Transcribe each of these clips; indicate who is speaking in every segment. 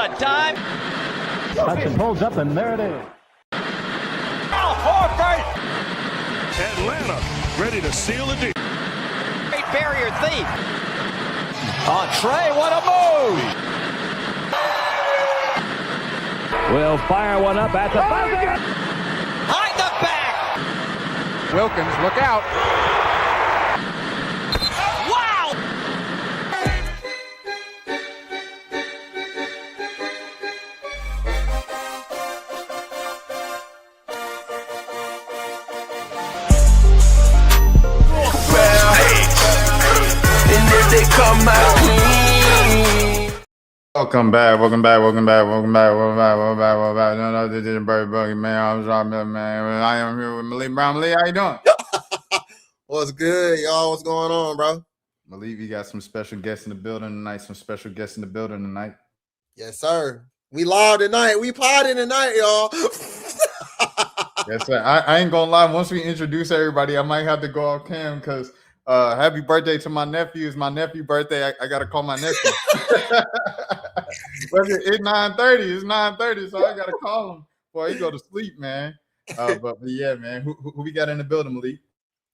Speaker 1: a dime.
Speaker 2: Hudson pulls up, and there it is.
Speaker 1: Oh, Horford!
Speaker 3: Atlanta ready to seal the deal.
Speaker 1: Great barrier thief. On Trey, what a move!
Speaker 2: Will fire one up at the buzzer.
Speaker 1: Behind the back.
Speaker 4: Wilkins, look out.
Speaker 1: Wow!
Speaker 5: They come out clean.
Speaker 6: Welcome back. No, this is Bird Buggy, man. I'm rashadmilligan, man. I am here with Malik Brown. Malik, how you doing?
Speaker 7: What's good, y'all? What's going on, bro?
Speaker 6: Malik, you got some special guests in the building tonight.
Speaker 7: Yes, sir. We live tonight. We potting tonight, y'all.
Speaker 6: Yes, sir. I ain't gonna lie. Once we introduce everybody, I might have to go off cam because happy birthday to my nephew. It's my nephew's birthday. I gotta call my nephew. It's 9:30. It's 9:30, so I gotta call him before he go to sleep, man. But yeah, man. Who we got in the building, Malik?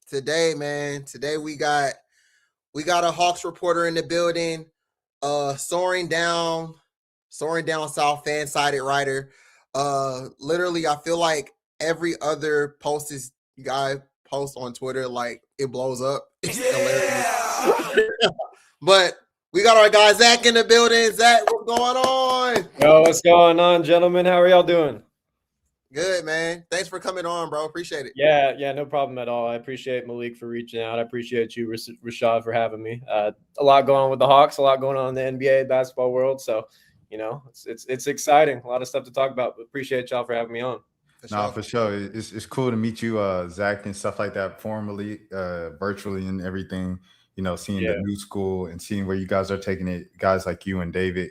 Speaker 7: Today, man. Today we got a Hawks reporter in the building. Soaring down South fan-sided writer. Literally, I feel like every other post is you guys post on Twitter, like it blows up. It's hilarious. But we got our guy Zach in the building. Zach, what's going on?
Speaker 8: Yo, what's going on, gentlemen? How are y'all doing?
Speaker 7: Good, man. Thanks for coming on, bro. Appreciate it.
Speaker 8: Yeah, no problem at all. I appreciate Malik for reaching out. I appreciate you, Rashad, for having me. A lot going on with the Hawks, a lot going on in the NBA basketball world. So, you know, it's exciting. A lot of stuff to talk about. But appreciate y'all for having me on.
Speaker 6: For sure. It's cool to meet you, Zach, and stuff like that formally, virtually and everything, you know, seeing the new school and seeing where you guys are taking it. Guys like you and David,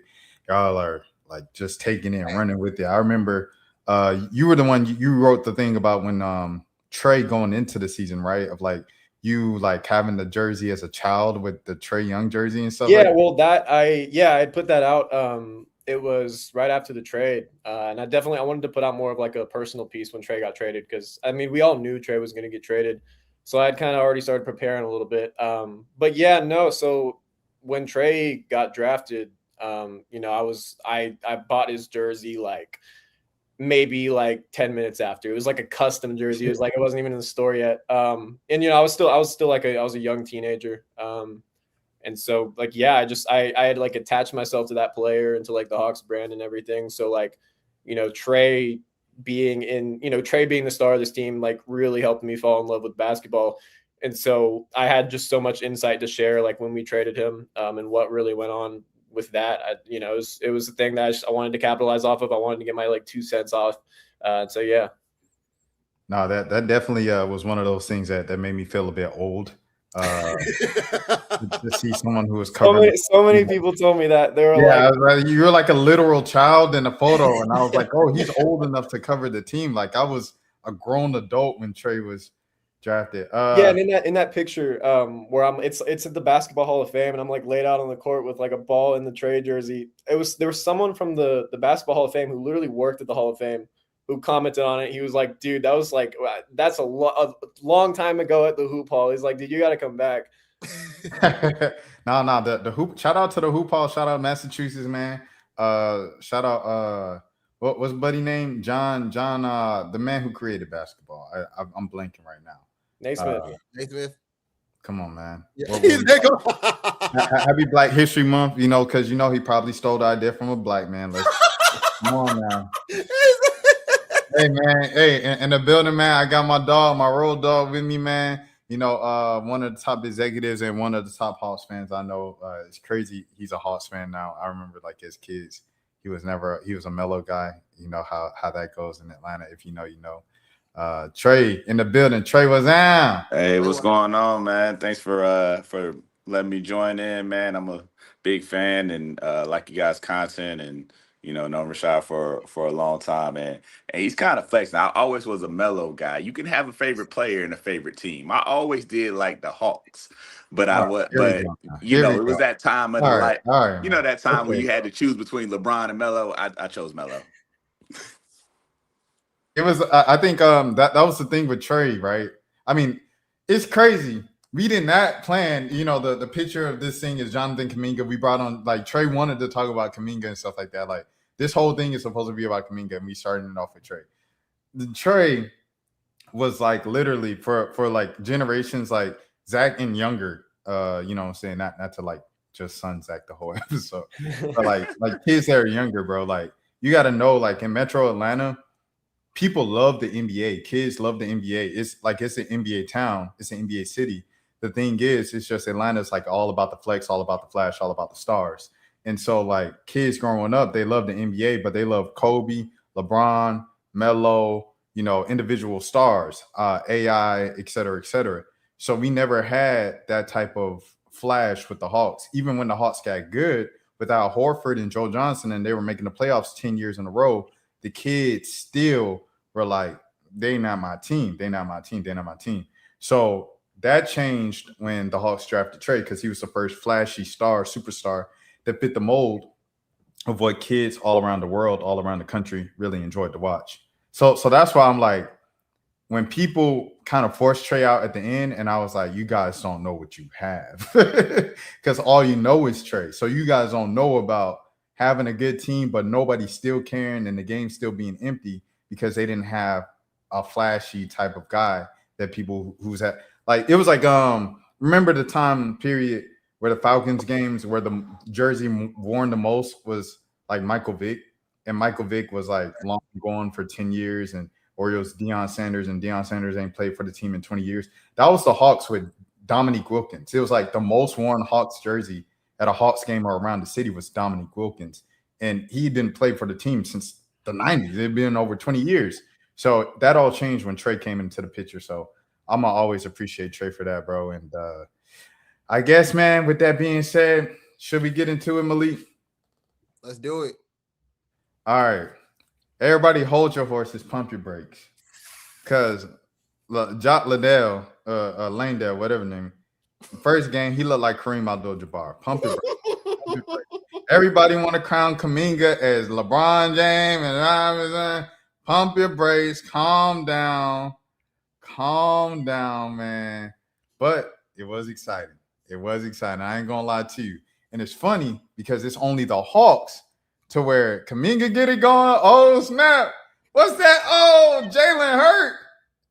Speaker 6: y'all are like just taking it and running with it. I remember you were the one, you wrote the thing about when Trey going into the season, right? Of like you like having the jersey as a child with the Trey Young jersey and stuff.
Speaker 8: Yeah, like well, I put that out. It was right after the trade, and I wanted to put out more of like a personal piece when Trey got traded because I mean we all knew Trey was going to get traded, so I had kind of already started preparing a little bit. But yeah, no. So when Trey got drafted, you know, I bought his jersey like maybe like 10 minutes after. It was like a custom jersey. It was like it wasn't even in the store yet. And you know, I was still like I was a young teenager. And so like, yeah, I had like attached myself to that player and to like the Hawks brand and everything. So like, you know, Trey being the star of this team, like really helped me fall in love with basketball. And so I had just so much insight to share, like when we traded him and what really went on with that. It was a thing that I wanted to capitalize off of. I wanted to get my like 2 cents off. So yeah.
Speaker 6: No, that definitely was one of those things that made me feel a bit old. To see someone who was covered.
Speaker 8: So many people told me that they were
Speaker 6: like, you're like a literal child in a photo, and I was like, oh, he's old enough to cover the team. Like I was a grown adult when Trey was drafted.
Speaker 8: And in that picture, where it's at the Basketball Hall of Fame, and I'm like laid out on the court with like a ball in the Trey jersey. There was someone from the Basketball Hall of Fame who literally worked at the Hall of Fame who commented on it. He was like, dude, that was like, that's a long time ago at the Hoop Hall. He's like, dude, you got to come back.
Speaker 6: No, the Hoop. Shout out to the Hoop Hall. Shout out Massachusetts, man. Shout out what's buddy name? John, the man who created basketball. I'm blanking right now.
Speaker 7: Naismith.
Speaker 6: Come on, man.
Speaker 7: Yeah.
Speaker 6: Happy Black History Month, you know, because you know he probably stole the idea from a black man. Come on now. Hey man, in the building, man. I got my road dog with me, man. You know, one of the top executives and one of the top Hawks fans I know. It's crazy. He's a Hawks fan now. I remember like as kids, he was a mellow guy. You know how that goes in Atlanta. If you know, you know. Trey in the building. Trey, what's down?
Speaker 9: Hey, what's going on, man? Thanks for letting me join in, man. I'm a big fan and like you guys' content and known Rashad for a long time, and he's kind of flexing. I always was a mellow guy. You can have a favorite player and a favorite team. I always did like the Hawks, but
Speaker 6: All right, here we go. Here we
Speaker 9: it was
Speaker 6: go.
Speaker 9: that time of the
Speaker 6: All right,
Speaker 9: life.
Speaker 6: all right, man.
Speaker 9: That time when
Speaker 6: Okay.
Speaker 9: you had to choose between LeBron and Melo. I chose Melo.
Speaker 6: It was. I think that was the thing with Trey, right? I mean, it's crazy. We did not plan. The picture of this thing is Jonathan Kuminga. We brought on like Trey wanted to talk about Kuminga and stuff like that. Like this whole thing is supposed to be about Kuminga, and we started it off with Trey. The Trey was like literally for like generations, like Zach and younger. What I'm saying, not to like just son Zach the whole episode, but like kids that are younger, bro. Like you got to know, like in Metro Atlanta, people love the NBA. Kids love the NBA. It's an NBA town. It's an NBA city. The thing is, it's just Atlanta's like all about the flex, all about the flash, all about the stars. And so like kids growing up, they love the NBA, but they love Kobe, LeBron, Melo, individual stars, AI, et cetera, et cetera. So we never had that type of flash with the Hawks. Even when the Hawks got good without Horford and Joe Johnson and they were making the playoffs 10 years in a row, the kids still were like, they not my team. They not my team. They're not my team. So that changed when the Hawks drafted Trey because he was the first flashy superstar that fit the mold of what kids all around the world, all around the country really enjoyed to watch. So that's why I'm like, when people kind of forced Trey out at the end, and I was like, you guys don't know what you have because all you know is Trey. So you guys don't know about having a good team, but nobody still caring and the game still being empty because they didn't have a flashy type of guy that people who's at like, it was like, remember the time period where the Falcons games where the jersey worn the most was like Michael Vick, and Michael Vick was like long gone for 10 years and Orioles Deion Sanders, and Deion Sanders ain't played for the team in 20 years. That was the Hawks with Dominique Wilkins. It was like the most worn Hawks jersey at a Hawks game or around the city was Dominique Wilkins. And he didn't play for the team since the 90s. It'd been over 20 years. So that all changed when Trey came into the picture. So I'm going to always appreciate Trey for that, bro. And I guess, man, with that being said, should we get into it, Malik?
Speaker 7: Let's do it.
Speaker 6: All right. Everybody hold your horses, pump your brakes. Because Jock Liddell, Langdale, whatever name, first game, he looked like Kareem Abdul-Jabbar. Pump your brakes. Everybody want to crown Kuminga as LeBron James and pump your brakes. Calm down, man. But it was exciting. It was exciting. I ain't gonna lie to you. And it's funny because it's only the Hawks to where Kuminga get it going. Oh, snap. What's that? Oh, Jalen hurt.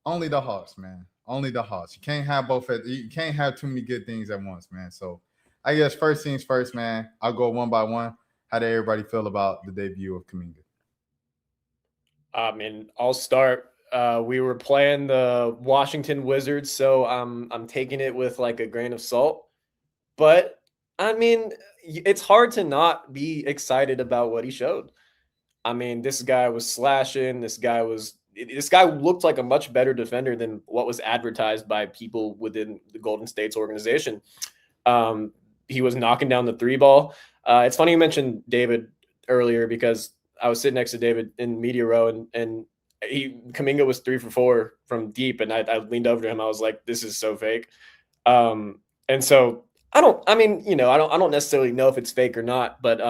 Speaker 6: Only the Hawks, man. Only the Hawks. You can't have both. You can't have too many good things at once, man. So I guess first things first, man. I'll go one by one. How did everybody feel about the debut of Kuminga?
Speaker 8: I'll start. We were playing the Washington Wizards, so I'm taking it with like a grain of salt. But I mean, it's hard to not be excited about what he showed. I mean, this guy was slashing. This guy looked like a much better defender than what was advertised by people within the Golden State's organization. He was knocking down the three ball. It's funny you mentioned David earlier because I was sitting next to David in media row and Kuminga was 3 for 4 from deep, and I leaned over to him. I was like, "This is so fake." And so I don't necessarily know if it's fake or not, but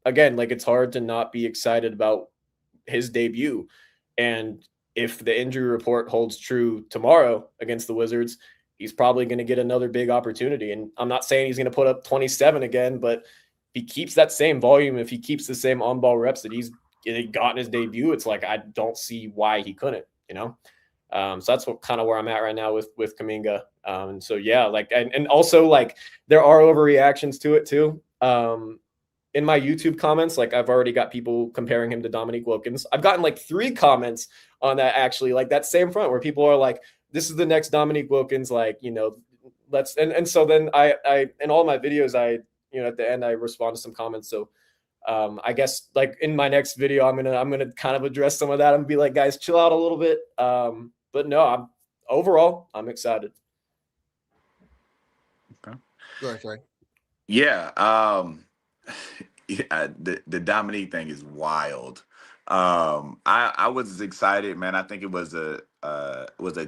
Speaker 8: again, like it's hard to not be excited about his debut. And if the injury report holds true tomorrow against the Wizards, he's probably going to get another big opportunity. And I'm not saying he's going to put up 27 again, but if he keeps that same volume, if he keeps the same on-ball reps that he's got in his debut, it's like I don't see why he couldn't, So that's kind of where I'm at right now with Kuminga. And so yeah, like and also like there are overreactions to it too. In my YouTube comments, like I've already got people comparing him to Dominique Wilkins. I've gotten like 3 comments on that actually, like that same front where people are like, "This is the next Dominique Wilkins." Like, let's and so then I in all my videos at the end I respond to some comments. So I guess like in my next video I'm gonna kind of address some of that and be like, guys, chill out a little bit. But no, I'm excited.
Speaker 9: Okay.
Speaker 7: Go ahead, Trey.
Speaker 9: Yeah. Yeah, the Dominique thing is wild. I was excited, man. I think it was a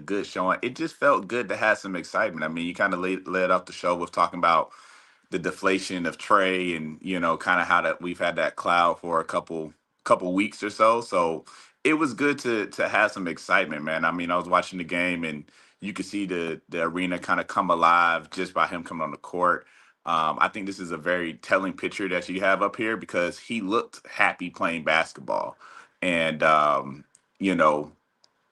Speaker 9: good showing. It just felt good to have some excitement. I mean, you kind of led off the show with talking about the deflation of Trey, and kind of how that we've had that cloud for a couple weeks or so. So it was good to have some excitement, man. I mean, I was watching the game, and you could see the arena kind of come alive just by him coming on the court. I think this is a very telling picture that you have up here, because he looked happy playing basketball. And you know,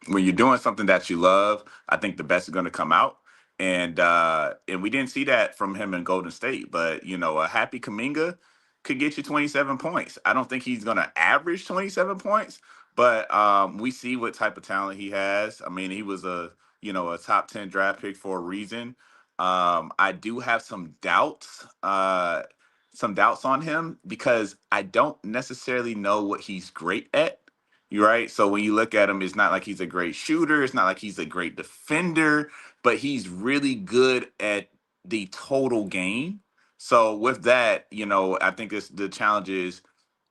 Speaker 9: when you're doing something that you love, I think the best is going to come out. And we didn't see that from him in Golden State. But a happy Kuminga could get you 27 points. I don't think he's going to average 27 points, but we see what type of talent he has. I mean, he was a top 10 draft pick for a reason. I do have some doubts on him, because I don't necessarily know what he's great at. You're right. So when you look at him, it's not like he's a great shooter. It's not like he's a great defender, but he's really good at the total game. So with that, I think the challenge is,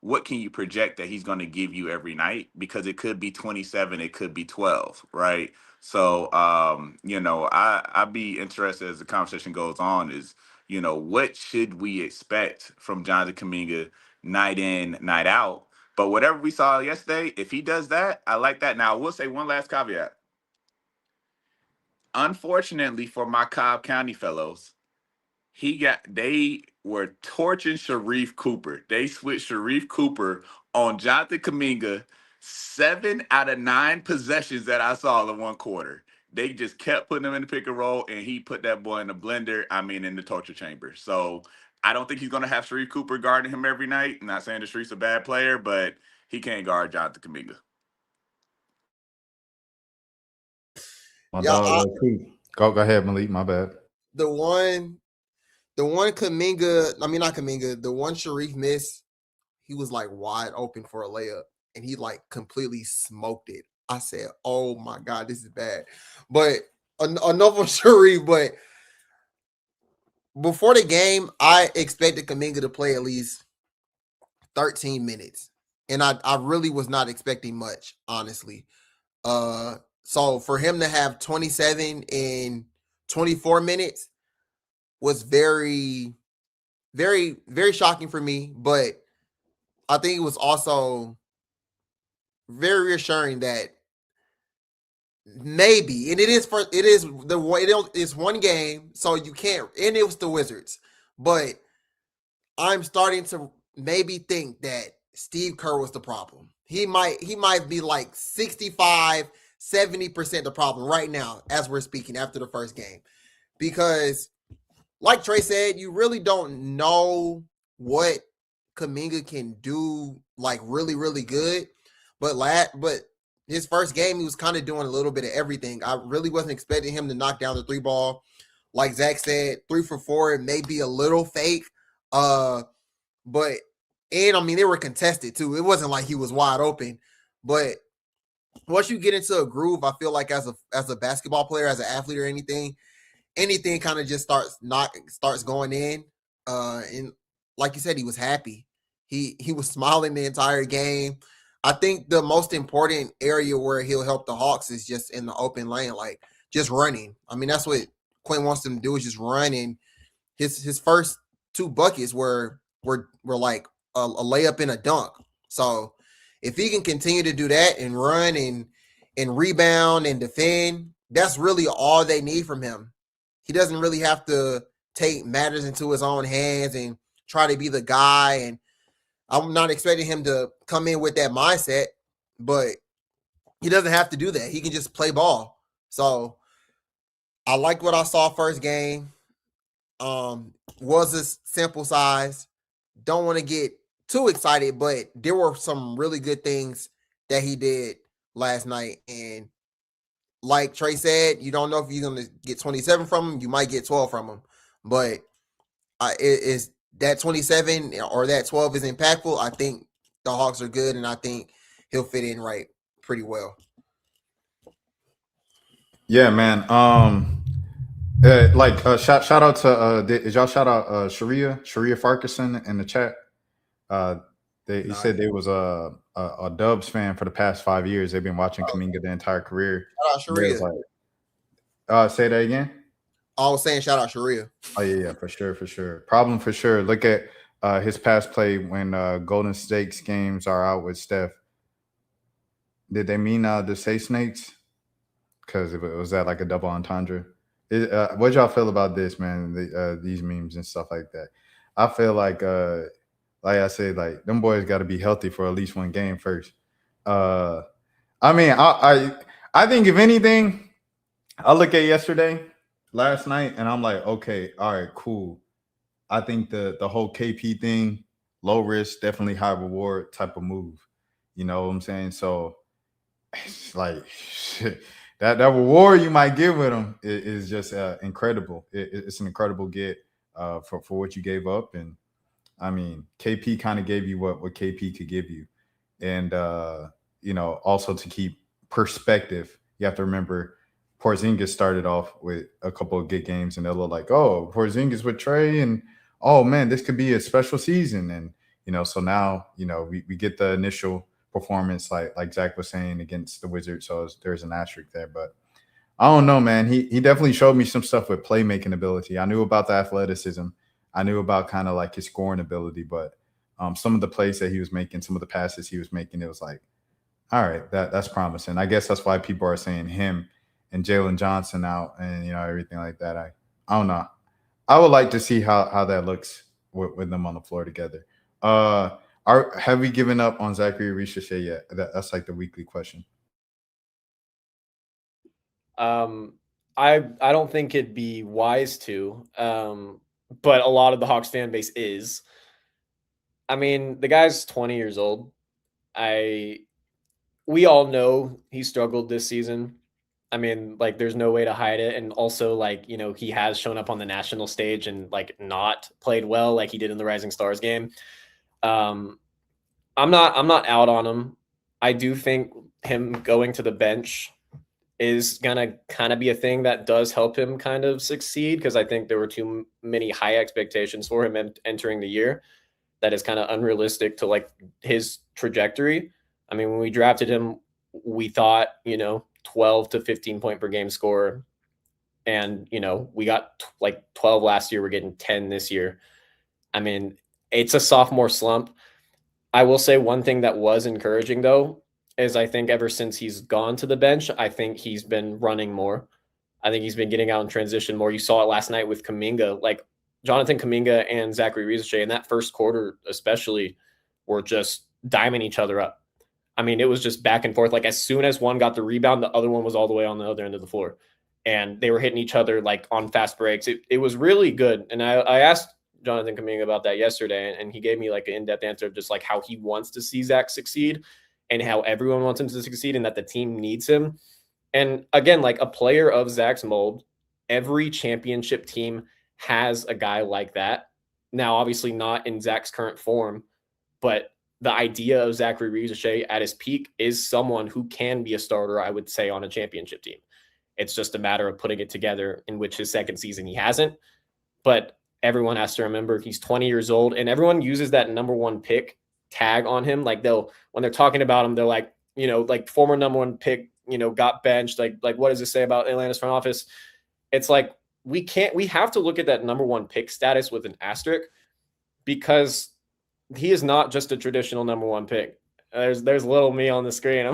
Speaker 9: what can you project that he's going to give you every night? Because it could be 27, it could be 12, right? So, I'd be interested as the conversation goes on is, what should we expect from Jonathan Kuminga night in, night out? But whatever we saw yesterday, if he does that, I like that. Now, I will say one last caveat. Unfortunately for my Cobb County fellows, they were torching Sharif Cooper. They switched Sharif Cooper on Jonathan Kuminga 7 out of 9 possessions that I saw in one quarter. They just kept putting him in the pick and roll, and he put that boy in the blender. I mean, in the torture chamber. So I don't think he's going to have Sharif Cooper guarding him every night. I'm not saying the Sharif's a bad player, but he can't guard Jonathan Kuminga.
Speaker 6: My
Speaker 7: Yeah,
Speaker 6: dog, go ahead, Malik. My bad.
Speaker 7: the one Kuminga, I mean not Kuminga, the one Sharif missed, he was like wide open for a layup, and he like completely smoked it. I said, "Oh my god, this is bad." But enough of Sharif. But before the game, I expected Kuminga to play at least 13 minutes, and I really was not expecting much, honestly. So for him to have 27 in 24 minutes was very, very, very shocking for me. But I think it was also very reassuring that maybe, and it's one game, so you can't, and it was the Wizards, but I'm starting to maybe think that Steve Kerr was the problem. He might be like 65-70% the problem right now as we're speaking after the first game, because like Trey said, you really don't know what Kuminga can do like really, really good. But his first game, he was kind of doing a little bit of everything. I really wasn't expecting him to knock down the 3 ball. Like Zach said, 3 for 4, it may be a little fake. And I mean, they were contested too. It wasn't like he was wide open. But once you get into a groove, I feel like as a basketball player, as an athlete or anything kind of just starts going in. And like you said, he was happy. He was smiling the entire game. I think the most important area where he'll help the Hawks is just in the open lane, like just running. I mean, that's what Quinn wants them to do, is just run. And his first 2 buckets were like a layup and a dunk. So if he can continue to do that and run and rebound and defend, that's really all they need from him. He doesn't really have to take matters into his own hands and try to be the guy. And I'm not expecting him to come in with that mindset, but he doesn't have to do that. He can just play ball. So I like what I saw first game. Was a sample size. Don't want to get too excited, but there were some really good things that he did last night. And like Trey said, you don't know if you're going to get 27 from him. You might get 12 from him. But it is that 27 or that 12 is impactful. I think the Hawks are good, and I think he'll fit in right pretty well.
Speaker 6: Yeah, man. Shout out to did y'all shout out Sharia Farquharson in the chat? He
Speaker 7: Nah,
Speaker 6: said they was a Dubs fan for the past 5 years. They've been watching Kuminga the entire career.
Speaker 7: shout out
Speaker 6: And they was
Speaker 7: Sharia.
Speaker 6: like, say that again.
Speaker 7: I was saying shout out Sharia.
Speaker 6: Oh yeah, for sure, for sure. Problem for sure. Look at his past play when Golden State's games are out with Steph. Did they mean to say snakes? Because it was that like a double entendre. What y'all feel about this, man? These memes and stuff like that. I feel like I said, like them boys got to be healthy for at least one game first. Uh, I mean, I think if anything, I look at last night, and I'm like, okay, all right, cool. I think the whole KP thing, low risk, definitely high reward type of move. You know what I'm saying? So it's like shit, that reward you might give with him is just incredible. It's an incredible get for what you gave up, and I mean, KP kind of gave you what KP could give you, and also to keep perspective, you have to remember Porzingis started off with a couple of good games, and they look like, oh, Porzingis with Trey, and oh man, this could be a special season, and so now we get the initial performance like Zach was saying against the Wizards, so there's an asterisk there, but I don't know, man. He definitely showed me some stuff with playmaking ability. I knew about the athleticism. I knew about kind of like his scoring ability, but some of the plays that he was making, some of the passes he was making, it was like, all right, that's promising. I guess that's why people are saying him and Jalen Johnson out and everything like that. I don't know. I would like to see how that looks with them on the floor together. Have we given up on Zachary Ricochet yet? That's like the weekly question.
Speaker 8: I don't think it'd be wise to, but a lot of the Hawks fan base is. I mean, the guy's 20 years old. We all know he struggled this season. I mean, like, there's no way to hide it. And also, like, he has shown up on the national stage and like not played well like he did in the Rising Stars game. I'm not out on him. I do think him going to the bench is gonna kind of be a thing that does help him kind of succeed, because I think there were too many high expectations for him entering the year that is kind of unrealistic to like his trajectory. I mean, when we drafted him, we thought 12 to 15 point per game scorer, and we got like 12 last year. We're getting 10 this year. I mean, it's a sophomore slump. I will say one thing that was encouraging though is I think ever since he's gone to the bench, I think he's been running more. I think he's been getting out in transition more. You saw it last night with Kuminga. Like, Jonathan Kuminga and Zachary Ricochet in that first quarter especially were just diming each other up. I mean, it was just back and forth. Like, as soon as one got the rebound, the other one was all the way on the other end of the floor. And they were hitting each other like on fast breaks. It was really good. And I asked Jonathan Kuminga about that yesterday, and he gave me like an in-depth answer of just like how he wants to see Zach succeed and how everyone wants him to succeed and that the team needs him. And again, like a player of Zach's mold, every championship team has a guy like that. Now, obviously not in Zach's current form, but the idea of Zachary Ricochet at his peak is someone who can be a starter, I would say, on a championship team. It's just a matter of putting it together, in which his second season he hasn't. But everyone has to remember he's 20 years old, and everyone uses that number one pick tag on him. Like, when they're talking about him, they're like, like former number one pick, got benched. Like what does this say about Atlanta's front office? It's like, we have to look at that number one pick status with an asterisk, because he is not just a traditional number one pick. There's little me on the screen.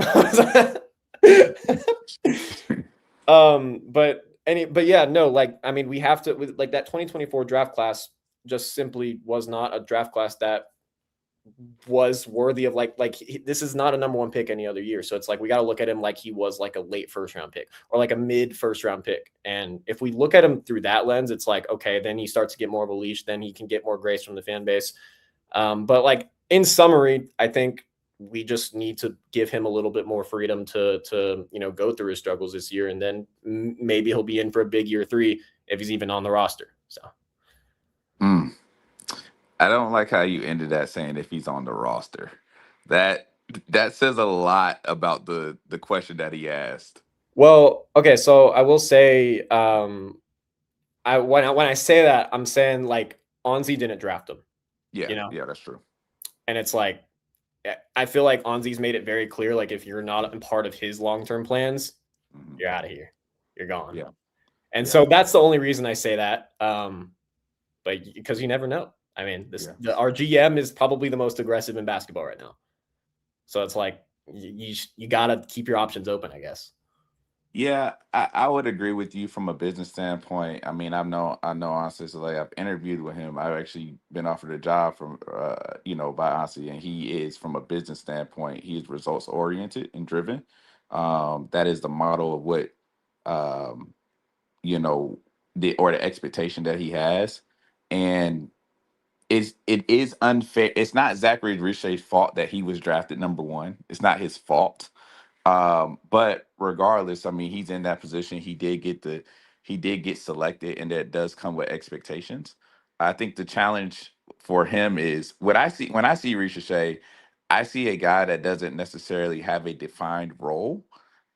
Speaker 8: But yeah, no, like, I mean, we have to, like, that 2024 draft class just simply was not a draft class that was worthy of this is not a number one pick any other year. So it's like, we got to look at him like he was like a late first round pick or like a mid first round pick. And if we look at him through that lens, it's like, okay, then he starts to get more of a leash. Then he can get more grace from the fan base. But like, in summary, I think we just need to give him a little bit more freedom to go through his struggles this year. And then maybe he'll be in for a big year 3 if he's even on the roster. So.
Speaker 9: I don't like how you ended that saying if he's on the roster. That says a lot about the question that he asked.
Speaker 8: Well, okay, so I will say, when I say that, I'm saying like Onzi didn't draft him.
Speaker 9: Yeah, yeah, that's true.
Speaker 8: And it's like, I feel like Onzi's made it very clear, like if you're not a part of his long-term plans, you're out of here. You're gone.
Speaker 9: Yeah.
Speaker 8: And so that's the only reason I say that. But because you never know. I mean, our GM is probably the most aggressive in basketball right now. So it's like you got to keep your options open, I guess.
Speaker 9: Yeah, I would agree with you from a business standpoint. I mean, I know honestly, so like I've interviewed with him. I've actually been offered a job from by Ansi, and he is, from a business standpoint, he is results oriented and driven. That is the model of what you know the expectation that he has, and it is unfair. It's not Zachary Richey's fault that he was drafted number one. It's not his fault. But regardless, I mean, he's in that position. He did get selected, and that does come with expectations. I think the challenge for him is what I see when I see Ricochet, I see a guy that doesn't necessarily have a defined role.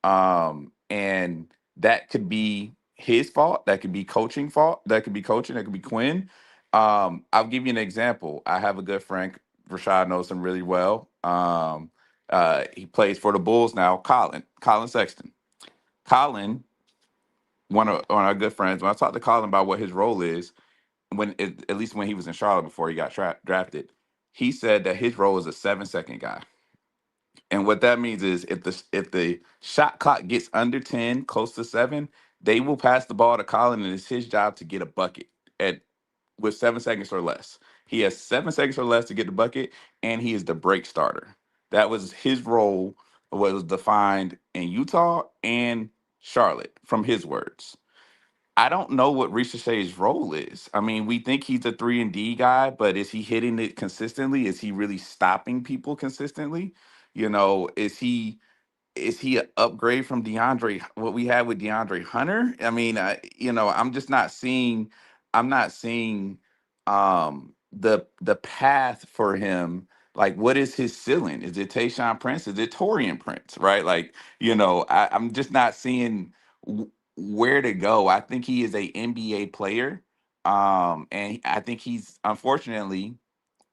Speaker 9: And that could be his fault, that could be coaching fault, that could be coaching, that could be Quinn. I'll give you an example. I have a good friend, Rashad knows him really well. He plays for the Bulls now. Colin Sexton. Colin, one of our good friends. When I talked to Colin about what his role is, at least when he was in Charlotte before he got drafted, he said that his role is a 7-second guy. And what that means is if the shot clock gets under 10, close to 7, they will pass the ball to Colin, and it's his job to get a bucket with 7 seconds or less. He has 7 seconds or less to get the bucket, and he is the break starter. That was his role, was defined in Utah and Charlotte, from his words. I don't know what Ricochet's role is. I mean, we think he's a 3-and-D guy, but is he hitting it consistently? Is he really stopping people consistently? Is he an upgrade from what we had with DeAndre Hunter? I mean, I'm just not seeing. I'm not seeing the path for him. Like, what is his ceiling? Is it Tayshaun Prince? Is it Torian Prince? Right? Like, I'm just not seeing where to go. I think he is a NBA player, and I think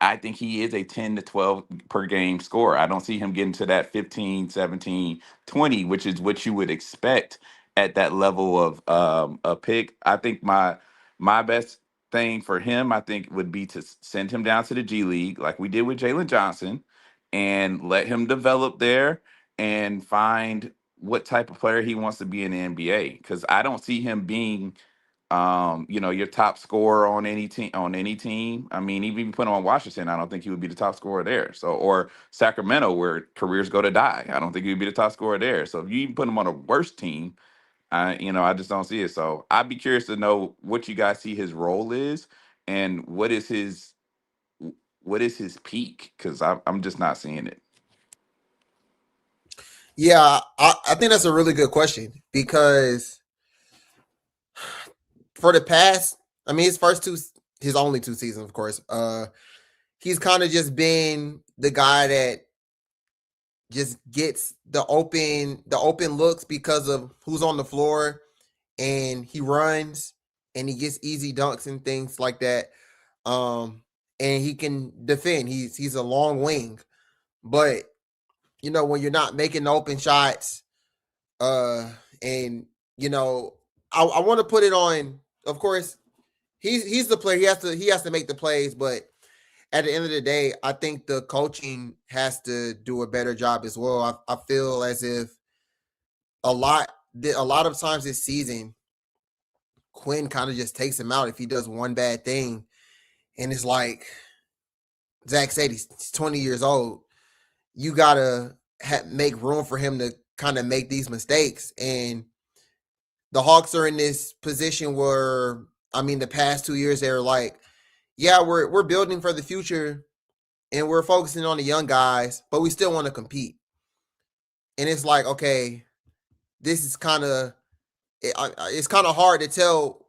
Speaker 9: I think he is a 10 to 12 per game scorer. I don't see him getting to that 15, 17, 20, which is what you would expect at that level of a pick. I think my best thing for him, I think, would be to send him down to the G League like we did with Jalen Johnson and let him develop there and find what type of player he wants to be in the NBA. Because I don't see him being your top scorer on any team. I mean, even if you put him on Washington, I don't think he would be the top scorer there. So, or Sacramento, where careers go to die, I don't think he would be the top scorer there. So if you even put him on a worse team, I just don't see it. So I'd be curious to know what you guys see his role is and what is his peak, because I'm just not seeing it.
Speaker 7: Yeah, I think that's a really good question, because for the past, I mean, his only 2 seasons, of course, he's kind of just been the guy that just gets the open looks because of who's on the floor, and he runs and he gets easy dunks and things like that. And he can defend. He's a long wing, but when you're not making the open shots, and I want to put it on. Of course, he's the player. He has to make the plays, but at the end of the day, I think the coaching has to do a better job as well. I feel as if a lot of times this season, Quinn kind of just takes him out if he does one bad thing, and it's like Zach said, he's 20 years old. You gotta make room for him to kind of make these mistakes, and the Hawks are in this position where, I mean, the past 2 years they're like, yeah, we're building for the future and we're focusing on the young guys, but we still want to compete. And it's like, okay, this is it's kind of hard to tell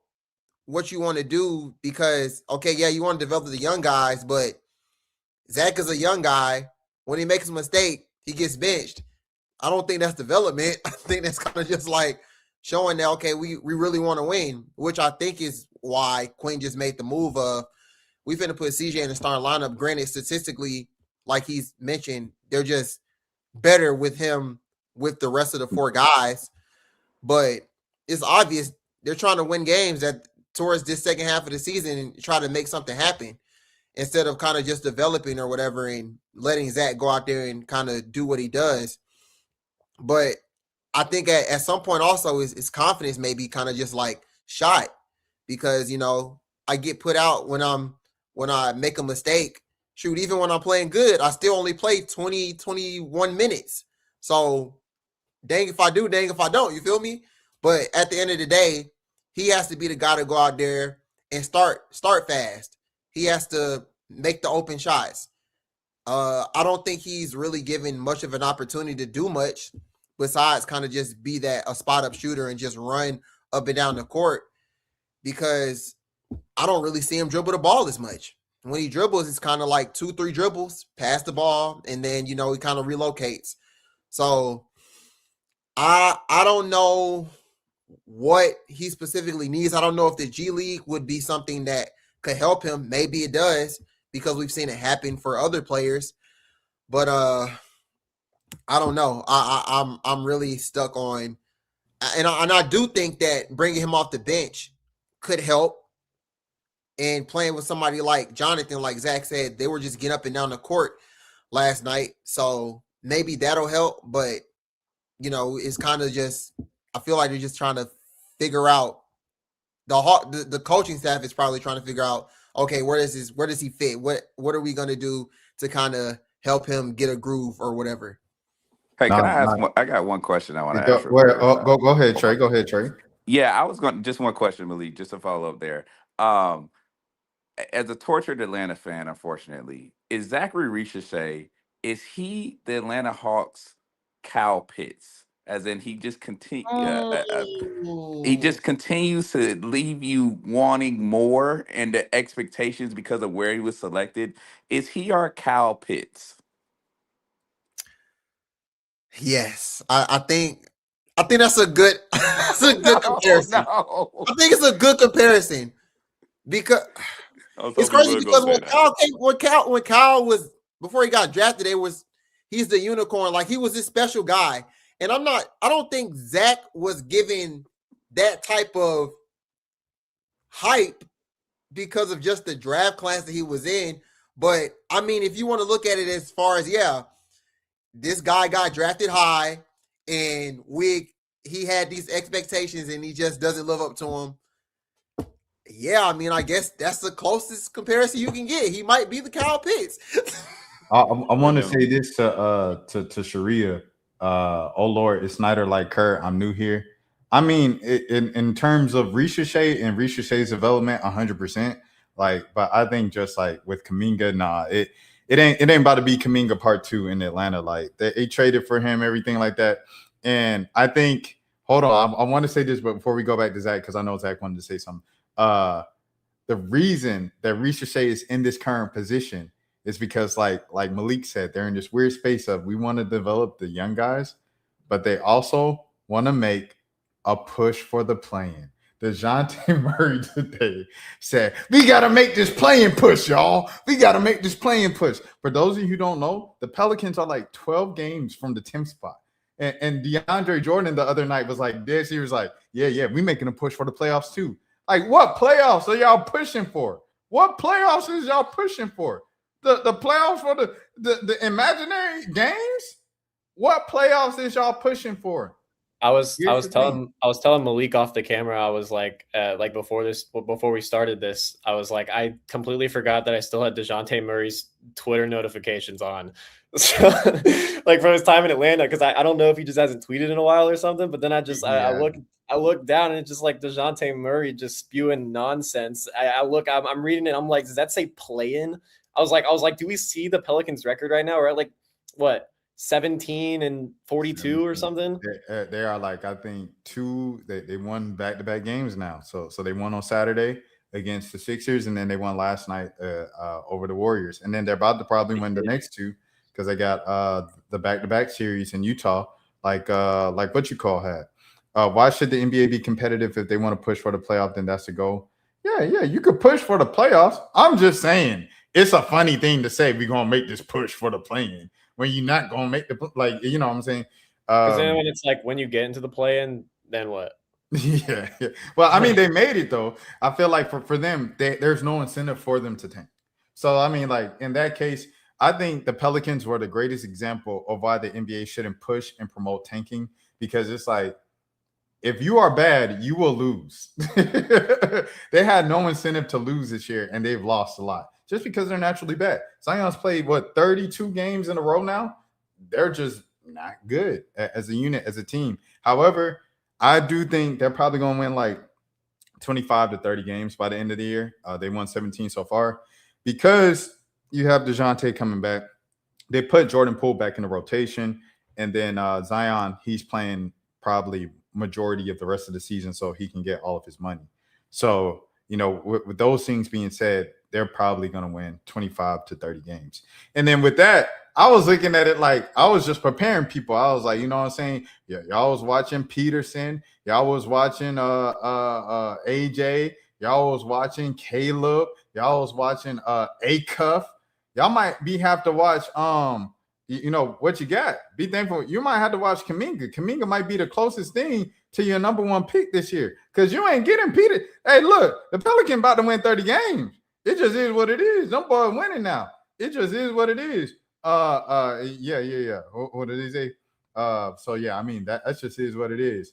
Speaker 7: what you want to do, because, okay, yeah, you want to develop the young guys, but Zach is a young guy. When he makes a mistake, he gets benched. I don't think that's development. I think that's kind of just like showing that, okay, we really want to win, which I think is why Quinn just made the move of, we finna put CJ in the starting lineup. Granted, statistically, like he's mentioned, they're just better with him with the rest of the 4 guys. But it's obvious they're trying to win games that towards this second half of the season and try to make something happen instead of kind of just developing or whatever and letting Zach go out there and kind of do what he does. But I think at some point also his confidence may be kind of just like shot because, you know, I get put out when I make a mistake. Shoot, even when I'm playing good, I still only play 20, 21 minutes. So dang if I do, dang if I don't, you feel me? But at the end of the day, he has to be the guy to go out there and start fast. He has to make the open shots. I don't think he's really given much of an opportunity to do much besides kind of just be a spot up shooter and just run up and down the court because I don't really see him dribble the ball as much. When he dribbles, it's kind of like 2-3 dribbles, pass the ball, and then, you know, he kind of relocates. So I don't know what he specifically needs. I don't know if the G League would be something that could help him. Maybe it does because we've seen it happen for other players. But I don't know. I'm really stuck on, and I do think that bringing him off the bench could help. And playing with somebody like Jonathan, like Zach said, they were just getting up and down the court last night. So maybe that'll help. But, you know, it's kind of just, I feel like they're just trying to figure out, the coaching staff is probably trying to figure out, okay, where does he fit? What are we going to do to kind of help him get a groove or whatever?
Speaker 9: Hey, can I ask? I got one question I want to ask.
Speaker 6: Go ahead, Trey. Go ahead, Trey.
Speaker 9: Yeah, I was going just one question, Malik, just to follow up there. As a tortured Atlanta fan, unfortunately, is Zachary Ricochet, is he the Atlanta Hawks Kyle Pitts? As in he just continues to leave you wanting more and the expectations because of where he was selected. Is he our Kyle Pitts?
Speaker 7: Yes, I think that's a good comparison.
Speaker 9: No.
Speaker 7: I think it's a good comparison because it's crazy because when Kyle was before he got drafted, he's the unicorn, like he was this special guy. And I don't think Zach was given that type of hype because of just the draft class that he was in. But I mean, if you want to look at it as far as, this guy got drafted high and he had these expectations and he just doesn't live up to them. Yeah, I mean, I guess that's the closest comparison you can get. He might be the Kyle Pitts.
Speaker 6: I want to say this to Sharia. Oh Lord, it's Snyder like Kurt. I'm new here. I mean, in terms of Ricochet and Ricochet's development, 100%. Like, but I think just like with Kuminga, nah, it ain't about to be Kuminga part 2 in Atlanta. Like they traded for him, everything like that. And I think, hold on, I want to say this, but before we go back to Zach, because I know Zach wanted to say something. The reason that Ricochet is in this current position is because, like Malik said, they're in this weird space of we want to develop the young guys, but they also want to make a push for the play-in. DeJounte Murray today said, we got to make this play-in push, y'all. We got to make this play-in push. For those of you who don't know, the Pelicans are like 12 games from the 10th spot. And DeAndre Jordan the other night was like this. He was like, yeah, we making a push for the playoffs too. Like, what playoffs are y'all pushing for? What playoffs is y'all pushing for? The playoffs for the imaginary games? What playoffs is y'all pushing for?
Speaker 8: I was telling Malik off the camera. I was like before we started this, I was like, I completely forgot that I still had DeJounte Murray's Twitter notifications on. So, like from his time in Atlanta, because I don't know if he just hasn't tweeted in a while or something. But then I look down and it's just like DeJounte Murray just spewing nonsense. I'm reading it. I'm like, does that say play-in? I was like, do we see the Pelicans record right now? We're at like what? 17-42 or something.
Speaker 6: They are like, I think they won back-to-back games now. So they won on Saturday against the Sixers, and then they won last night over the Warriors. And then they're about to probably win the next two because they got the back-to-back series in Utah, like what you call had. Why should the NBA be competitive if they want to push for the playoff? Then that's the goal. Yeah, you could push for the playoffs. I'm just saying, it's a funny thing to say we're gonna make this push for the play-in when you're not gonna make the you know what I'm saying?
Speaker 8: Because then when it's like when you get into the play-in, then what?
Speaker 6: Yeah. Well, I mean, they made it though. I feel like for them, there's no incentive for them to tank. So I mean, like in that case, I think the Pelicans were the greatest example of why the NBA shouldn't push and promote tanking, because it's like if you are bad, you will lose. They had no incentive to lose this year, and they've lost a lot just because they're naturally bad. Zion's played 32 games in a row now. They're just not good as a unit, as a team. However, I do think they're probably going to win like 25 to 30 games by the end of the year. They won 17 so far because you have DeJounte coming back. They put Jordan Poole back in the rotation. And then Zion, he's playing probably majority of the rest of the season so he can get all of his money. So, you know, with those things being said, they're probably going to win 25 to 30 games. And then with that, I was looking at it like I was just preparing people. I was like, you know what I'm saying? Yeah, y'all was watching Peterson. Y'all was watching AJ. Y'all was watching Caleb. Y'all was watching Acuff. Y'all might have to watch you know what you got. Be thankful. You might have to watch Kuminga. Kuminga might be the closest thing to your number one pick this year because you ain't getting Peter. Hey, look, the Pelican about to win 30 games. It just is what it is. Them boys winning now. It just is what it is. Yeah. What did he say? So yeah, I mean that just is what it is.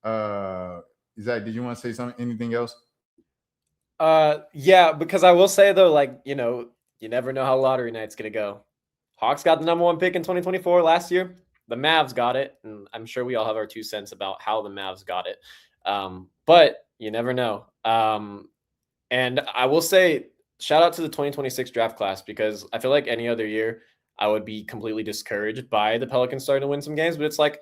Speaker 6: Zach, did you want to say something? Anything else?
Speaker 8: Yeah, because I will say though, like, you know, you never know how lottery night's gonna go. Hawks got the number one pick in 2024 last year. The Mavs got it, and I'm sure we all have our 2 cents about how the Mavs got it. But you never know. And I will say, shout out to the 2026 draft class, because I feel like any other year I would be completely discouraged by the Pelicans starting to win some games. But it's like,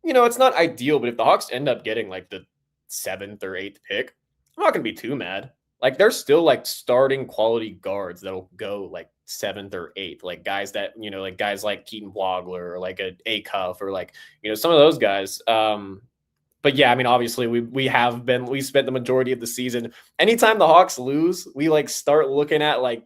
Speaker 8: you know, it's not ideal. But if the Hawks end up getting like the 7th or 8th pick, I'm not going to be too mad. Like, they're still like starting quality guards that'll go like 7th or 8th, like guys that, you know, like guys like Keaton Wagler or like a Acuff or like, you know, some of those guys. But yeah, I mean, obviously we spent the majority of the season. Anytime the Hawks lose, we like start looking at like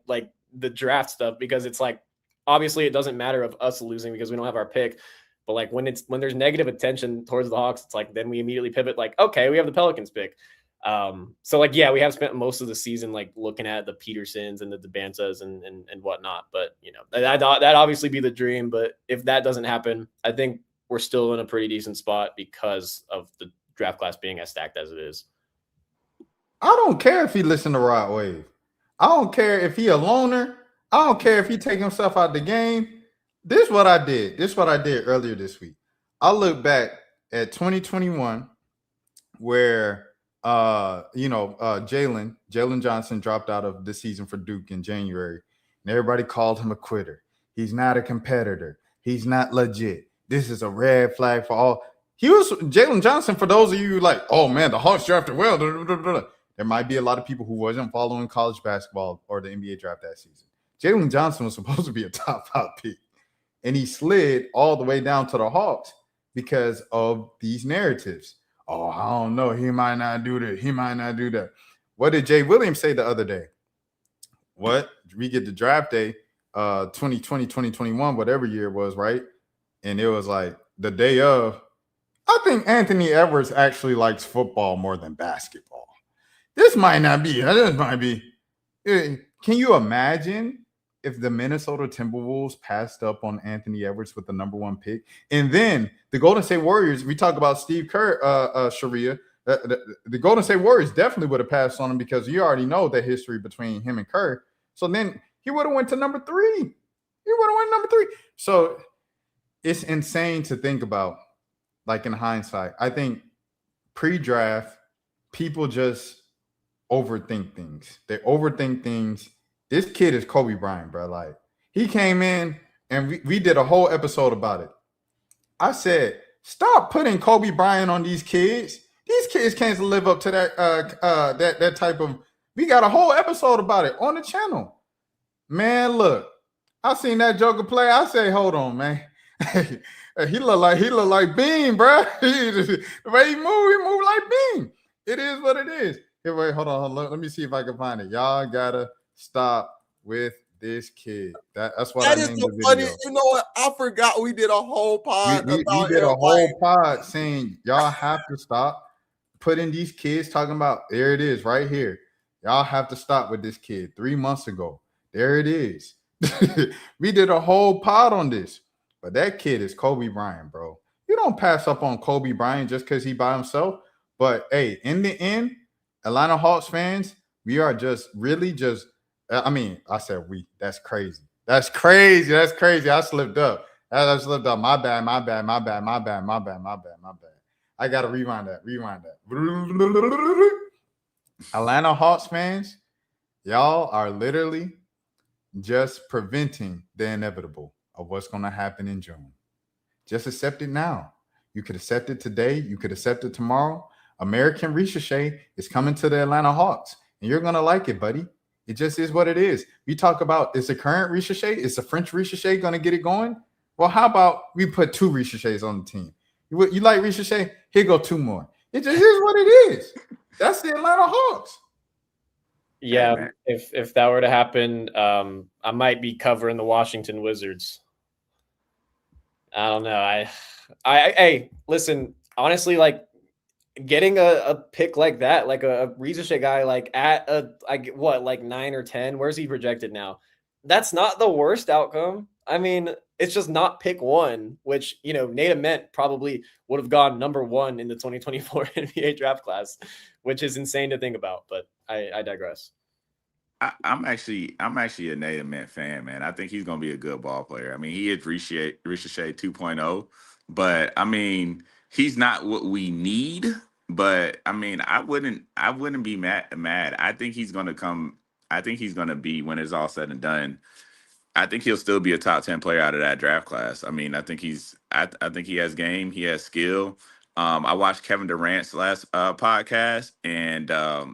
Speaker 8: the draft stuff, because it's like, obviously it doesn't matter of us losing because we don't have our pick. But like when there's negative attention towards the Hawks, it's like, then we immediately pivot like, okay, we have the Pelicans pick. So like, yeah, we have spent most of the season like looking at the Petersons and the DeBantas and whatnot. But you know, that obviously be the dream. But if that doesn't happen, I think we're still in a pretty decent spot because of the draft class being as stacked as it is.
Speaker 6: I don't care if he listened to Rod Wave. I don't care if he a loner. I don't care if he take himself out the game. This is what I did. This is what I did earlier this week. I look back at 2021 where Jalen Johnson dropped out of the season for Duke in January, and everybody called him a quitter. He's not a competitor. He's not legit. This is a red flag for all. He was Jalen Johnson. For those of you like, oh man, the Hawks drafted well. There might be a lot of people who wasn't following college basketball or the NBA draft that season. Jalen Johnson was supposed to be a top 5 pick, and he slid all the way down to the Hawks because of these narratives. Oh, I don't know. He might not do this. He might not do that. What did Jay Williams say the other day? What? We get the draft day, 2020, 2021, whatever year it was, right? And it was like the day of. I think Anthony Edwards actually likes football more than basketball. This might not be. This might be. Can you imagine if the Minnesota Timberwolves passed up on Anthony Edwards with the number 1 pick, and then the Golden State Warriors, we talk about Steve Kerr, Sharia, the Golden State Warriors definitely would have passed on him because you already know the history between him and Kerr. So then he would have went to number 3. He would have went number 3. So it's insane to think about, like in hindsight. I think pre-draft, people just overthink things. They overthink things. This kid is Kobe Bryant, bro. Like, he came in and we did a whole episode about it. I said, stop putting Kobe Bryant on these kids. These kids can't live up to that type of. We got a whole episode about it on the channel. Man, look, I seen that Joker play. I say, hold on, man. he look like Bean, bro. The way he move like Bean. It is what it is. Here, wait, hold on. Let me see if I can find it. Y'all gotta stop with this kid. That's what
Speaker 7: That
Speaker 6: I
Speaker 7: is
Speaker 6: named
Speaker 7: so
Speaker 6: the
Speaker 7: funny.
Speaker 6: video.
Speaker 7: You know what? I forgot we did a whole pod
Speaker 6: We
Speaker 7: about
Speaker 6: did a
Speaker 7: Aaron
Speaker 6: whole
Speaker 7: White.
Speaker 6: pod saying y'all have to stop putting these kids talking about. There it is right here. Y'all have to stop with this kid 3 months ago. There it is. We did a whole pod on this, but that kid is Kobe Bryant, bro. You don't pass up on Kobe Bryant just because he by himself. But hey, in the end, Atlanta Hawks fans, we are just really just. I mean, I said we. That's crazy. That's crazy. That's crazy. I slipped up. I slipped up. My bad. My bad. My bad. My bad. My bad. My bad. My bad. I gotta rewind that. Rewind that. Atlanta Hawks fans, y'all are literally just preventing the inevitable of what's going to happen in June. Just accept it now. You could accept it today. You could accept it tomorrow. American Ricochet is coming to the Atlanta Hawks, and you're going to like it, buddy. It just is what it is. We talk about, is the current Ricochet, is the French Ricochet going to get it going? Well, how about we put 2 Ricochets on the team? You like Ricochet? Here go 2 more. It just is what it is. That's the Atlanta Hawks.
Speaker 8: Yeah,
Speaker 9: Hey,
Speaker 8: if that were to happen, I might be covering the Washington Wizards. I don't know. Hey, listen, honestly, like getting a pick like that, like a Ricochet guy, like at like 9 or 10, where's he projected now? That's not the worst outcome. I mean, it's just not pick 1, which, Nate Ament probably would have gone number 1 in the 2024 NBA draft class, which is insane to think about, but I digress.
Speaker 9: I'm actually a Nate Ament fan, man. I think he's gonna be a good ball player. I mean, he is Ricochet 2.0, but I mean, he's not what we need. But I mean, I wouldn't be mad. I think he's gonna come. I think he's gonna be, when it's all said and done, I think he'll still be a top 10 player out of that draft class. I mean, I think I think he has game, he has skill. I watched Kevin Durant's last podcast, and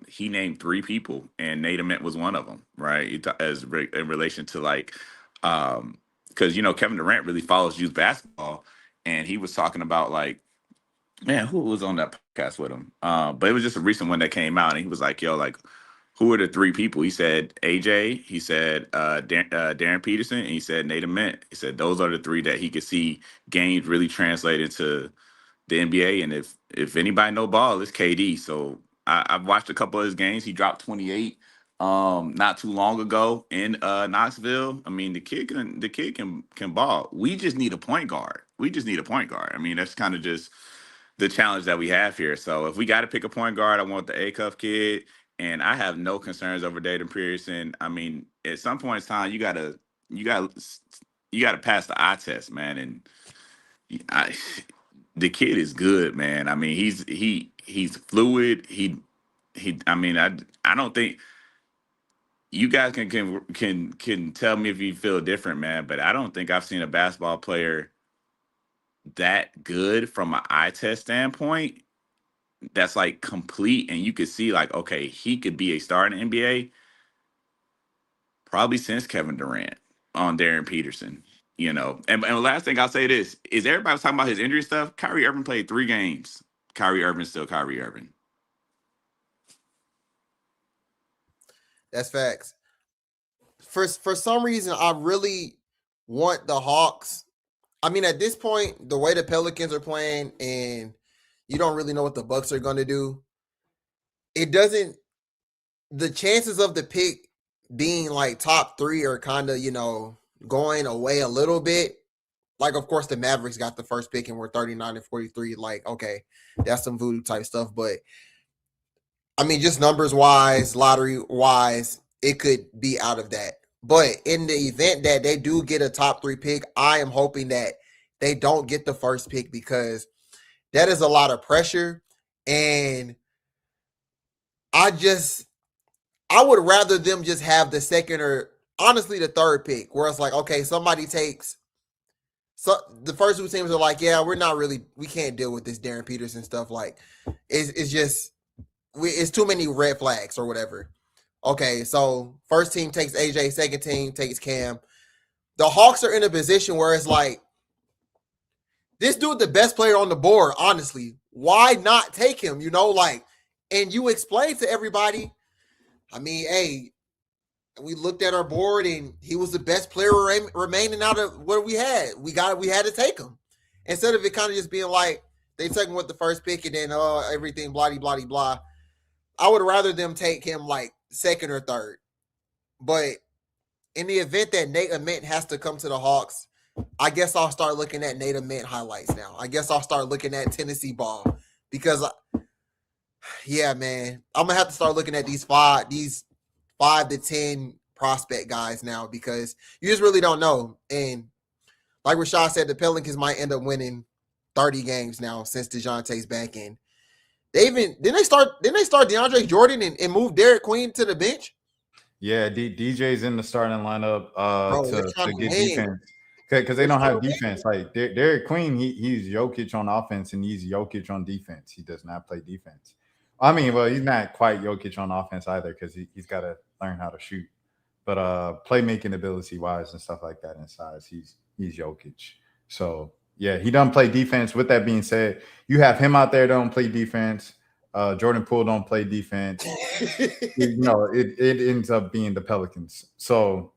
Speaker 9: he named 3 people, and Nate Ament was one of them, right? In relation to like, because Kevin Durant really follows youth basketball, and he was talking about like, man, who was on that podcast with him? But it was just a recent one that came out, and he was like, yo, like, who are the 3 people? He said AJ, he said Darren Peterson, and he said Nate Ament. He said those are the 3 that he could see games really translate into the NBA. And if anybody know ball, it's KD. So I've watched a couple of his games. He dropped 28 not too long ago in Knoxville. I mean, the kid can ball. We just need a point guard. I mean, that's kind of just the challenge that we have here. So if we got to pick a point guard, I want the Acuff kid. And I have no concerns over Dayton Pearson. I mean, at some point in time, you gotta pass the eye test, man. And the kid is good, man. I mean, he's fluid. I mean, I don't think you guys can tell me if you feel different, man. But I don't think I've seen a basketball player that good from an eye test standpoint. That's like complete, and you could see like, okay, he could be a star in the NBA probably since Kevin Durant on Darren Peterson. And the last thing I'll say this is, everybody's talking about his injury stuff. Kyrie Irving played 3 games. Kyrie Irving's still Kyrie Irving.
Speaker 7: That's facts. For some reason, I really want the Hawks. I mean, at this point, the way the Pelicans are playing, and you don't really know what the Bucks are going to do, the chances of the pick being like top 3 are kind of, going away a little bit. Like, of course, the Mavericks got the first pick and we're 39 and 43. Like, okay, that's some voodoo type stuff. But I mean, just numbers wise, lottery wise, it could be out of that. But in the event that they do get a top 3 pick, I am hoping that they don't get the first pick, because that is a lot of pressure. And I would rather them just have the second, or honestly the 3rd pick, where it's like, okay, somebody takes. So the first 2 teams are like, yeah, we can't deal with this Darren Peterson stuff. Like, it's too many red flags or whatever. Okay, so first team takes AJ, second team takes Cam. The Hawks are in a position where it's like, this dude, the best player on the board, honestly, why not take him? And you explain to everybody, I mean, hey, we looked at our board, and he was the best player remaining out of what we had. We had to take him instead of it kind of just being like they took him with the first pick and then everything blah blah blah. I would rather them take him like second or third. But in the event that Nate Ament has to come to the Hawks, I guess I'll start looking at Nate Ament highlights now. I guess I'll start looking at Tennessee ball because, yeah, man, I'm gonna have to start looking at these 5 to 10 prospect guys now because you just really don't know. And like Rashad said, the Pelicans might end up winning 30 games now since DeJounte's back in. Didn't they start DeAndre Jordan and move Derek Queen to the bench?
Speaker 6: Yeah, DJ's in the starting lineup to get
Speaker 7: win.
Speaker 6: defense because they don't have defense. Like Derek Queen, he's Jokic on offense and he's Jokic on defense. He does not play defense. I mean, well, he's not quite Jokic on offense either because he's got to learn how to shoot. But playmaking ability wise and stuff like that in size, he's Jokic. So yeah, he doesn't play defense. With that being said, you have him out there that don't play defense. Jordan Poole don't play defense. It ends up being the Pelicans. So,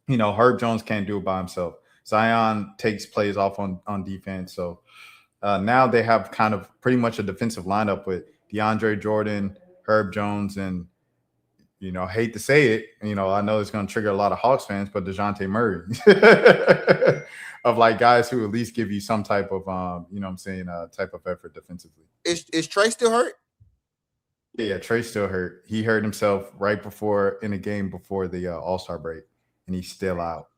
Speaker 6: Herb Jones can't do it by himself. Zion takes plays off on defense. So now they have kind of pretty much a defensive lineup with DeAndre Jordan, Herb Jones, and hate to say it, I know it's going to trigger a lot of Hawks fans, but DeJounte Murray of like guys who at least give you some type of, type of effort defensively.
Speaker 7: Is Trey still hurt?
Speaker 6: Yeah, Trey's still hurt. He hurt himself right before in a game before the All-Star break, and he's still out.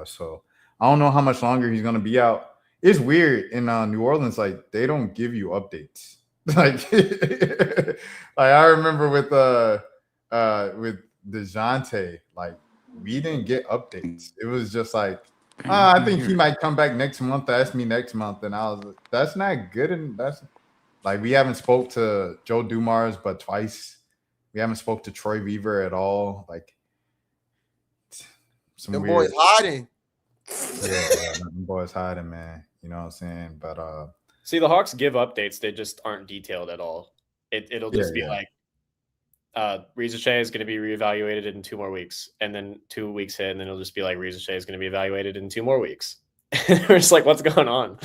Speaker 6: So I don't know how much longer he's going to be out. It's weird in New Orleans, like they don't give you updates. Like I remember with DeJounte, like we didn't get updates. It was just like, I think he might come back next month. Ask me next month, and I was like, that's not good. And that's like we haven't spoke to Joe Dumars but twice. We haven't spoke to Troy Weaver at all. Like
Speaker 7: some weird boys hiding.
Speaker 6: Yeah, the boys hiding, man. You know what I'm saying? But
Speaker 8: see, the Hawks give updates. They just aren't detailed at all. It'll just be like Reza Shea is going to be reevaluated in 2 more weeks, and then 2 weeks in, and then it'll just be like Reza Shea is going to be evaluated in 2 more weeks. We're just like, what's going on?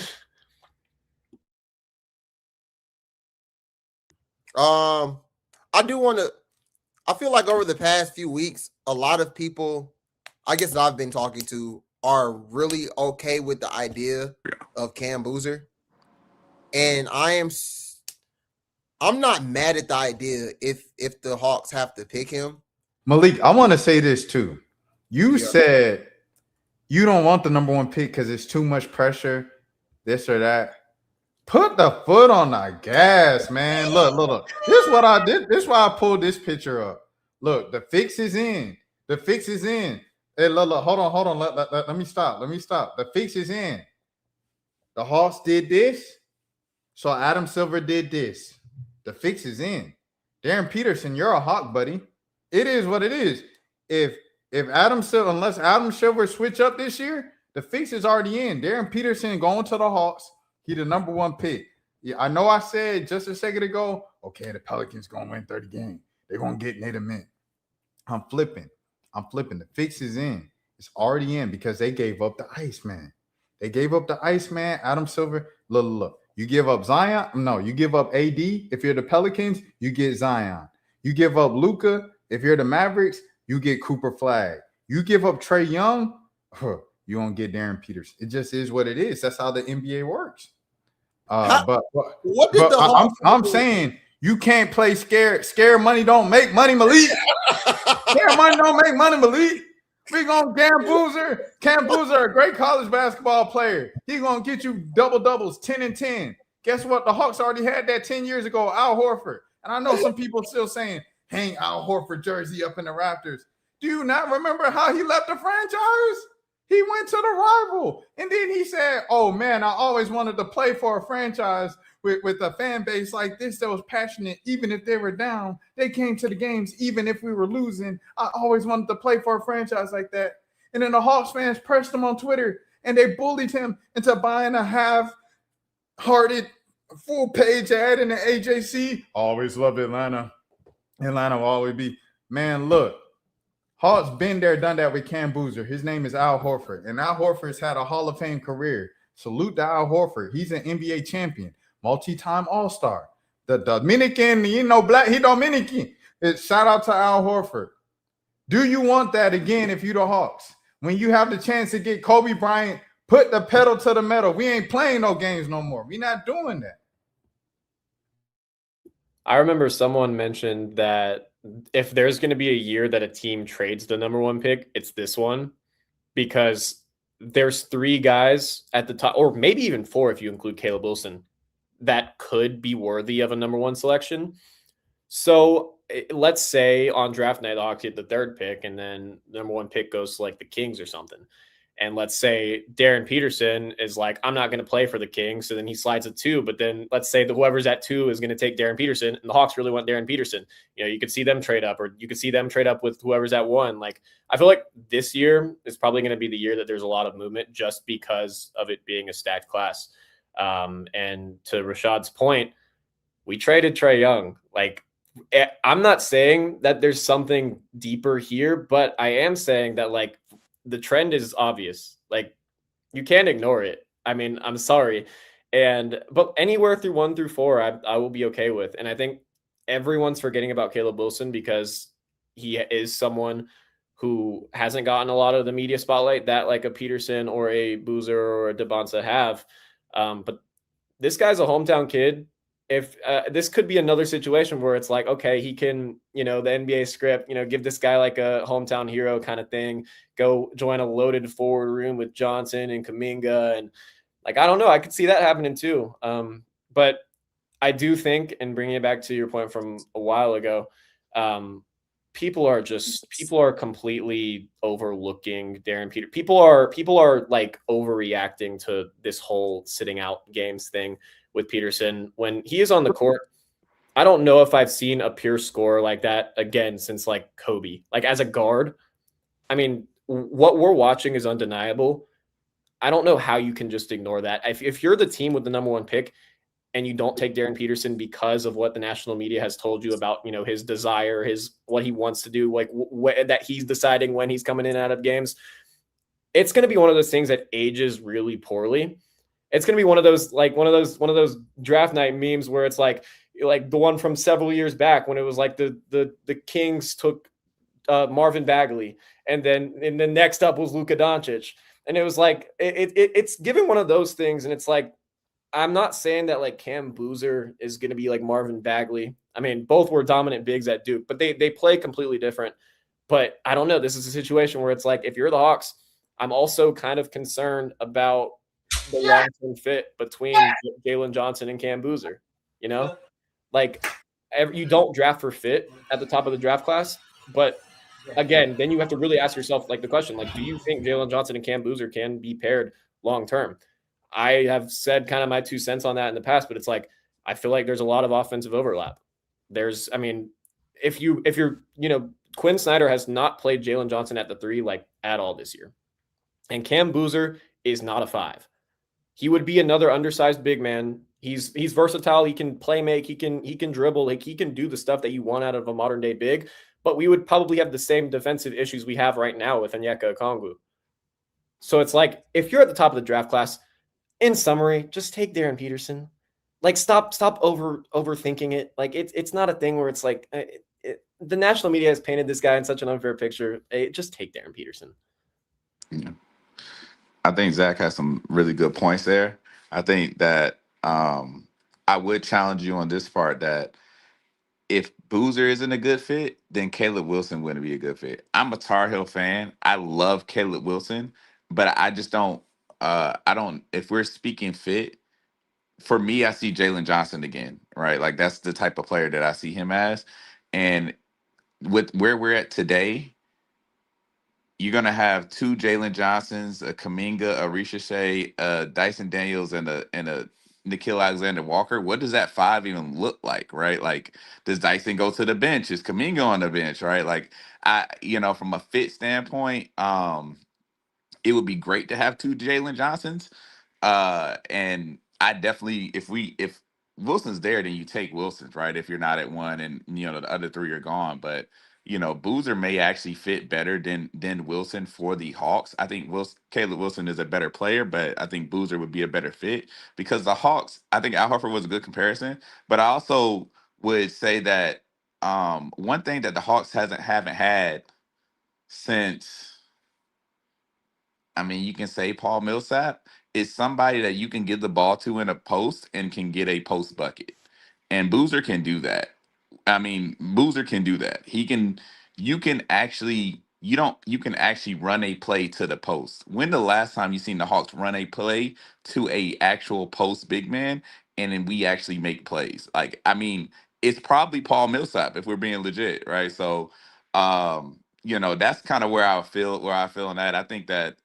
Speaker 7: I do want to. I feel like over the past few weeks, a lot of people, I guess that I've been talking to, are really okay with the idea of Cam Boozer, and I'm not mad at the idea if the Hawks have to pick him.
Speaker 6: Malik, I want to say this too. You said you don't want the number 1 pick because it's too much pressure, this or that. Put the foot on the gas, man. Look. This is what I did. This is why I pulled this picture up. Look, the fix is in. The fix is in. Hey, look, hold on. Let me stop. The fix is in. The Hawks did this, so Adam Silver did this. The fix is in. Darren Peterson, you're a Hawk, buddy. It is what it is. If Adam Silver, unless Adam Silver switch up this year, the fix is already in. Darren Peterson going to the Hawks. He the number 1 pick. Yeah, I know I said just a second ago, okay, the Pelicans going to win 30 games. They're going to get Nate Ament. I'm flipping. The fix is in. It's already in because they gave up the Iceman. Adam Silver. Look. You give up Zion. No, you give up AD. If you're the Pelicans, you get Zion. You give up Luka. If you're the Mavericks, you get Cooper Flag. You give up Trae Young, you don't get Darren Peterson. It just is what it is. That's how the NBA works. But I'm saying you can't play scared. Scared money don't make money, Malik. Scared money don't make money, Malik. We gonna Cam Boozer. Cam Boozer, a great college basketball player. He gonna get you double-doubles, 10 and 10. Guess what? The Hawks already had that 10 years ago, Al Horford. And I know some people still saying, hang Al Horford jersey up in the Raptors. Do you not remember how he left the franchise? He went to the rival. And then he said, oh, man, I always wanted to play for a franchise with a fan base like this that was passionate. Even if they were down, they came to the games. Even if we were losing, I always wanted to play for a franchise like that. And then the Hawks fans pressed him on Twitter, and they bullied him into buying a half-hearted full-page ad in the AJC. Always love Atlanta. Atlanta will always be. Man, look, Hawks been there, done that with Cam Boozer. His name is Al Horford, and Al Horford's had a Hall of Fame career. Salute to Al Horford. He's an NBA champion, multi-time All-Star. The Dominican, black, he Dominican. Shout out to Al Horford. Do you want that again if you the Hawks? When you have the chance to get Kobe Bryant, put the pedal to the metal. We ain't playing no games no more. We not doing that.
Speaker 8: I remember someone mentioned that if there's going to be a year that a team trades the number 1 pick, it's this one, because there's 3 guys at the top, or maybe even 4 if you include Caleb Wilson, that could be worthy of a number 1 selection. So let's say on draft night, the Hawks get the 3rd pick, and then the number 1 pick goes to like the Kings or something. And let's say Darren Peterson is like, I'm not going to play for the Kings. So then he slides at 2. But then let's say that whoever's at 2 is going to take Darren Peterson, and the Hawks really want Darren Peterson. You could see them trade up, or you could see them trade up with whoever's at 1. Like, I feel like this year is probably going to be the year that there's a lot of movement just because of it being a stacked class. And to Rashad's point, we traded Trae Young. Like, I'm not saying that there's something deeper here, but I am saying that, like, the trend is obvious. Like, you can't ignore it. I mean, I'm sorry. But anywhere through 1 through 4, I will be okay with. And I think everyone's forgetting about Caleb Wilson because he is someone who hasn't gotten a lot of the media spotlight that like a Peterson or a Boozer or a DeBonsa have. But this guy's a hometown kid. If this could be another situation where it's like, okay, he can, the NBA script, give this guy like a hometown hero kind of thing, go join a loaded forward room with Johnson and Kuminga. And like, I don't know, I could see that happening too. But I do think, and bringing it back to your point from a while ago, people are completely overlooking Darren Peterson. People are like overreacting to this whole sitting out games thing with Peterson. When he is on the court, I don't know if I've seen a pure scorer like that again since like Kobe. Like, as a guard, I mean, what we're watching is undeniable. I don't know how you can just ignore that. If you're the team with the number 1 pick and you don't take Darren Peterson because of what the national media has told you about, his desire, what he wants to do, like that he's deciding when he's coming in and out of games, it's going to be one of those things that ages really poorly. It's going to be one of those draft night memes where it's like the one from several years back when it was like the Kings took Marvin Bagley, and then next up was Luka Doncic, and it was like it's given one of those things. And it's like, I'm not saying that like Cam Boozer is going to be like Marvin Bagley. I mean, both were dominant bigs at Duke, but they play completely different. But I don't know. This is a situation where it's like, if you're the Hawks, I'm also kind of concerned about the long-term fit between Jalen Johnson and Cam Boozer. Like, you don't draft for fit at the top of the draft class, but again, then you have to really ask yourself like the question, like, do you think Jalen Johnson and Cam Boozer can be paired long-term? I have said kind of my 2 cents on that in the past, but it's like, I feel like there's a lot of offensive overlap. If you're, Quinn Snyder has not played Jalen Johnson at the 3 like at all this year, and Cam Boozer is not a 5. He would be another undersized big man. He's versatile. He can play make. He can dribble. Like, he can do the stuff that you want out of a modern day big. But we would probably have the same defensive issues we have right now with Onyeka Okongwu. So it's like, if you're at the top of the draft class, in summary, just take Darren Peterson. Like, stop overthinking it. Like, it's not a thing where it's like the national media has painted this guy in such an unfair picture. Just take Darren Peterson.
Speaker 9: Yeah. I think Zach has some really good points there. I think that I would challenge you on this part, that if Boozer isn't a good fit, then Caleb Wilson wouldn't be a good fit. I'm a Tar Heel fan. I love Caleb Wilson, but I just don't. If we're speaking fit, for me, I see Jalen Johnson again, right? Like, that's the type of player that I see him as. And with where we're at today, you're going to have 2 Jalen Johnsons, a Kuminga, a Ricochet, Dyson Daniels, and a Nickeil Alexander-Walker. What does that 5 even look like, right? Like, does Dyson go to the bench? Is Kuminga on the bench, right? Like, from a fit standpoint, it would be great to have 2 Jalen Johnsons. And I definitely, if Wilson's there, then you take Wilson's, right? If you're not at 1 and, the other 3 are gone. But Boozer may actually fit better than Wilson for the Hawks. I think Caleb Wilson is a better player, but I think Boozer would be a better fit because the Hawks. I think Al Horford was a good comparison, but I also would say that one thing that the Hawks haven't had since. I mean, you can say Paul Millsap is somebody that you can give the ball to in a post and can get a post bucket. And Boozer can do that. I mean, Boozer can do that. You can actually, you can actually run a play to the post. When the last time you seen the Hawks run a play to a actual post big man and then we actually make plays? Like, I mean, it's probably Paul Millsap if we're being legit, right? So, that's kind of where I feel on that. I think that,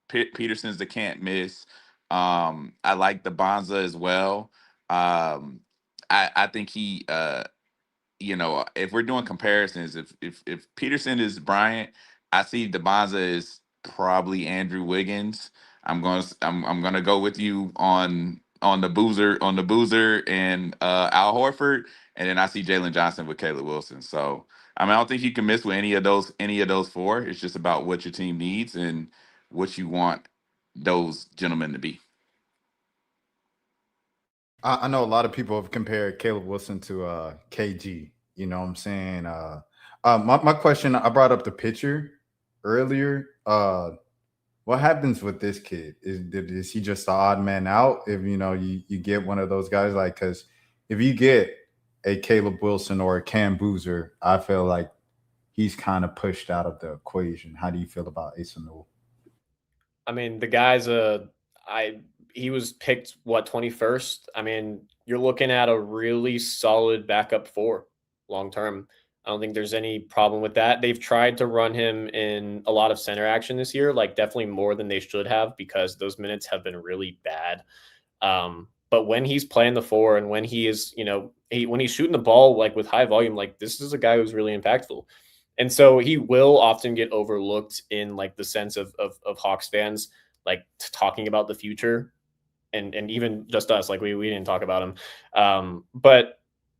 Speaker 9: Peterson's the can't miss. I like the Bonza as well. I think he if we're doing comparisons, if Peterson is Bryant, I see DeBonza is probably Andrew Wiggins. I'm gonna go with you on the Boozer and Al Horford, and then I see Jalen Johnson with Caleb Wilson. So I mean, I don't think you can miss with any of those four. It's just about what your team needs and what you want those gentlemen to be.
Speaker 6: I know a lot of people have compared Caleb Wilson to KG. You know what I'm saying? My question, I brought up the pitcher earlier. What happens with this kid? Is he just the odd man out if you get one of those guys? Like, because if you get a Caleb Wilson or a Cam Boozer, I feel like he's kind of pushed out of the equation. How do you feel about Asa Newell?
Speaker 8: I mean, the guy's he was picked 21st. I mean, you're looking at a really solid backup 4 long term. I don't think there's any problem with that. They've tried to run him in a lot of center action this year, like definitely more than they should have because those minutes have been really bad. But when he's playing the 4 and when he is, when he's shooting the ball like with high volume, like this is a guy who's really impactful. And so he will often get overlooked in like the sense of Hawks fans, like talking about the future and even just us, like we didn't talk about him. But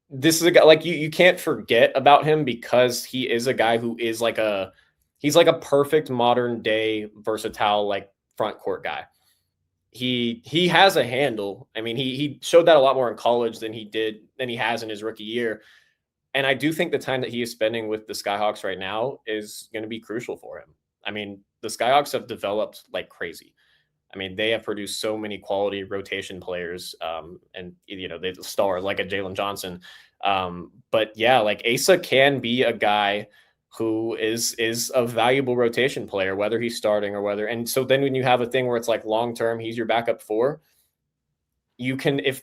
Speaker 8: this is a guy like you can't forget about him because he is a guy who is he's like a perfect modern day versatile, like front court guy. He has a handle. I mean, he showed that a lot more in college than he has in his rookie year. And I do think the time that he is spending with the Skyhawks right now is going to be crucial for him. I mean, the Skyhawks have developed like crazy. I mean, they have produced so many quality rotation players, and they star like a Jalen Johnson. But yeah, like Asa can be a guy who is a valuable rotation player, whether he's starting or whether. And so then when you have a thing where it's like long term, he's your backup 4. You can if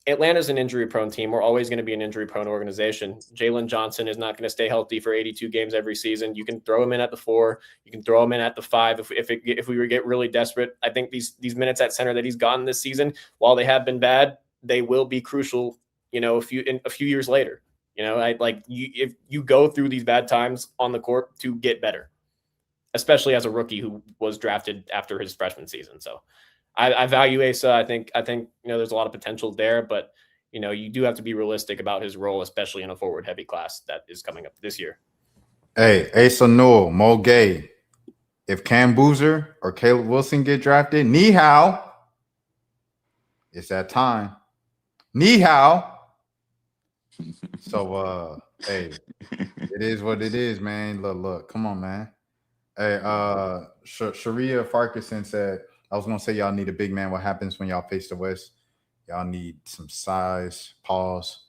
Speaker 8: Atlanta's an injury-prone team. We're always going to be an injury-prone organization. Jalen Johnson is not going to stay healthy for 82 games every season. You can throw him in at the 4. You can throw him in at the 5 if we get really desperate. I think these minutes at center that he's gotten this season, while they have been bad, they will be crucial. A few years later. If you go through these bad times on the court to get better, especially as a rookie who was drafted after his freshman season. So I value Asa. I think there's a lot of potential there, but you do have to be realistic about his role, especially in a forward heavy class that is coming up this year.
Speaker 6: Hey, Asa Newell, Mo Gay. If Cam Boozer or Caleb Wilson get drafted, ni hao. It's that time. Ni hao. So hey, it is what it is, man. Look, come on, man. Hey, Sharia Farquharson said, I was gonna say y'all need a big man. What happens when y'all face the West? Y'all need some size. Pause.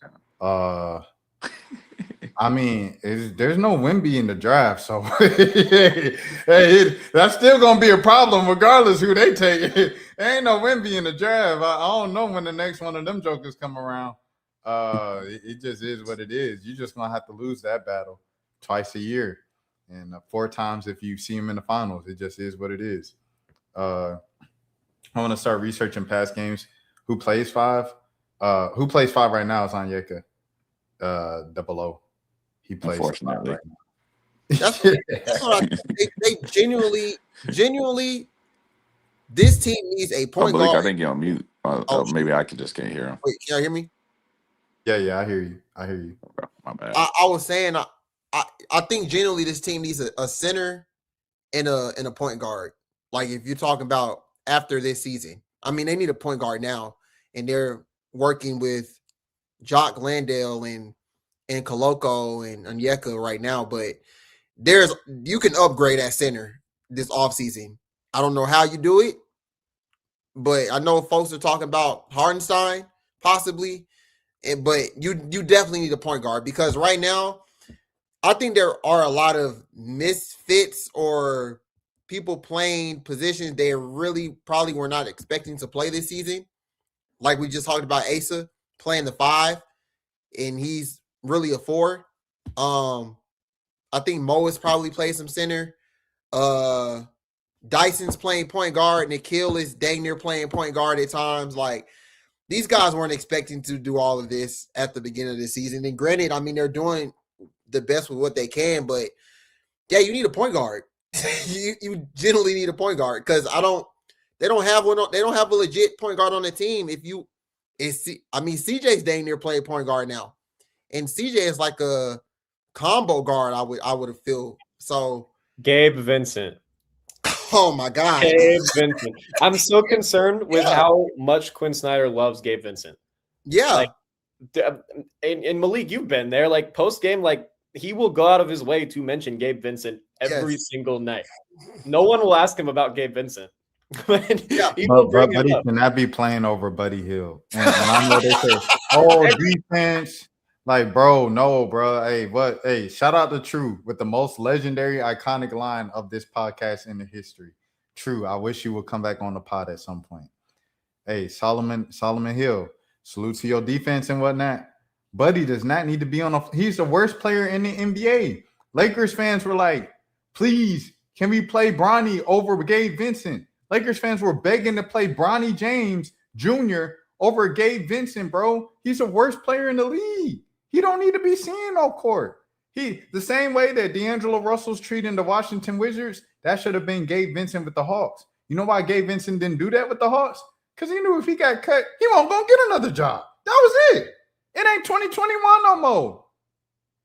Speaker 6: I mean, there's no Wemby in the draft, so hey, that's still gonna be a problem regardless who they take. There ain't no Wemby in the draft. I don't know when the next one of them jokers come around. It just is what it is. You're just gonna have to lose that battle twice a year, and 4 times if you see him in the finals. It just is what it is. I want to start researching past games. Who plays 5? Who plays 5 right now is Onyeka. The below. He plays 5 right now.
Speaker 7: That's what they genuinely. This team needs a point guard.
Speaker 9: I think you're on mute. Maybe I just can't hear him.
Speaker 7: Wait, can y'all hear me?
Speaker 6: Yeah, I hear you.
Speaker 9: Okay, my bad.
Speaker 7: I was saying I think generally this team needs a center and a point guard. Like if you're talking about after this season, I mean they need a point guard now, and they're working with Jock Landale and Koloko and Onyeka right now. But you can upgrade at center this offseason. I don't know how you do it, but I know folks are talking about Hardenstein possibly. But you definitely need a point guard because right now, I think there are a lot of misfits or people playing positions they really probably were not expecting to play this season. Like we just talked about Asa playing the 5, and he's really a 4. I think Mo has probably played some center. Dyson's playing point guard, and Nikhil is dang near playing point guard at times. Like, these guys weren't expecting to do all of this at the beginning of the season. And granted, I mean, they're doing the best with what they can, but yeah, you need a point guard. you generally need a point guard because they don't have a legit point guard on the team. CJ's dang near playing point guard now. And CJ is like a combo guard, I would have feel. So
Speaker 8: Gabe Vincent.
Speaker 7: Oh my God.
Speaker 8: Gabe Vincent. I'm so concerned with how much Quinn Snyder loves Gabe Vincent.
Speaker 7: Yeah.
Speaker 8: Like, and Malik, you've been there. Like post game, like he will go out of his way to mention Gabe Vincent every single night. No one will ask him about Gabe Vincent.
Speaker 6: Buddy cannot be playing over Buddy Hield. And I know they say, defense. Like, bro, no, bro. Hey, shout out to True with the most legendary, iconic line of this podcast in the history. True, I wish you would come back on the pod at some point. Hey, Solomon Hill, salute to your defense and whatnot. Buddy does not need to be he's the worst player in the NBA. Lakers fans were like, please, can we play Bronny over Gabe Vincent? Lakers fans were begging to play Bronny James Jr. over Gabe Vincent, bro. He's the worst player in the league. He don't need to be seen on court. The same way that D'Angelo Russell's treating the Washington Wizards, that should have been Gabe Vincent with the Hawks. You know why Gabe Vincent didn't do that with the Hawks? Because he knew if he got cut, he won't go get another job. That was it. It ain't 2021 no more.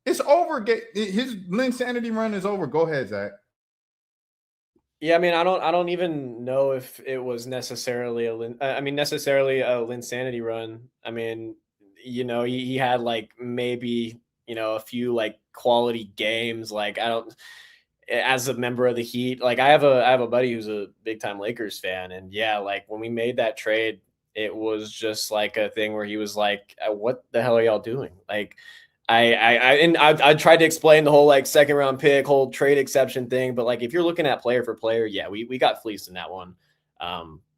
Speaker 6: It's over. His Linsanity run is over. Go ahead, Zach.
Speaker 8: Yeah, I mean, I don't even know if it was necessarily a Linsanity run. I mean, you know, he had like maybe, you know, a few like quality games. Like as a member of the Heat, like I have a buddy who's a big time Lakers fan. And yeah, like when we made that trade, it was just like a thing where he was like, what the hell are y'all doing? Like I tried to explain the whole like second round pick, whole trade exception thing. But like, if you're looking at player for player, yeah, we got fleeced in that one.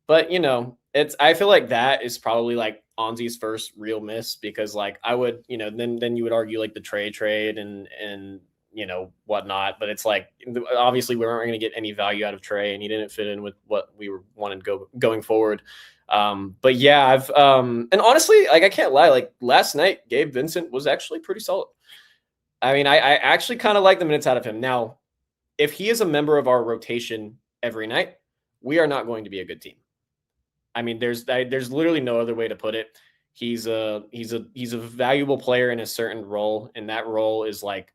Speaker 8: But you know, I feel like that is probably like Onzi's first real miss because like I would, you know, then you would argue like the trade and you know, whatnot. But it's like, obviously we weren't going to get any value out of Trey and he didn't fit in with what we were wanting going forward. But yeah, and honestly, like I can't lie, like last night, Gabe Vincent was actually pretty solid. I mean, I actually kind of like the minutes out of him. Now, if he is a member of our rotation every night, we are not going to be a good team. I mean, there's literally no other way to put it. He's a valuable player in a certain role, and that role is like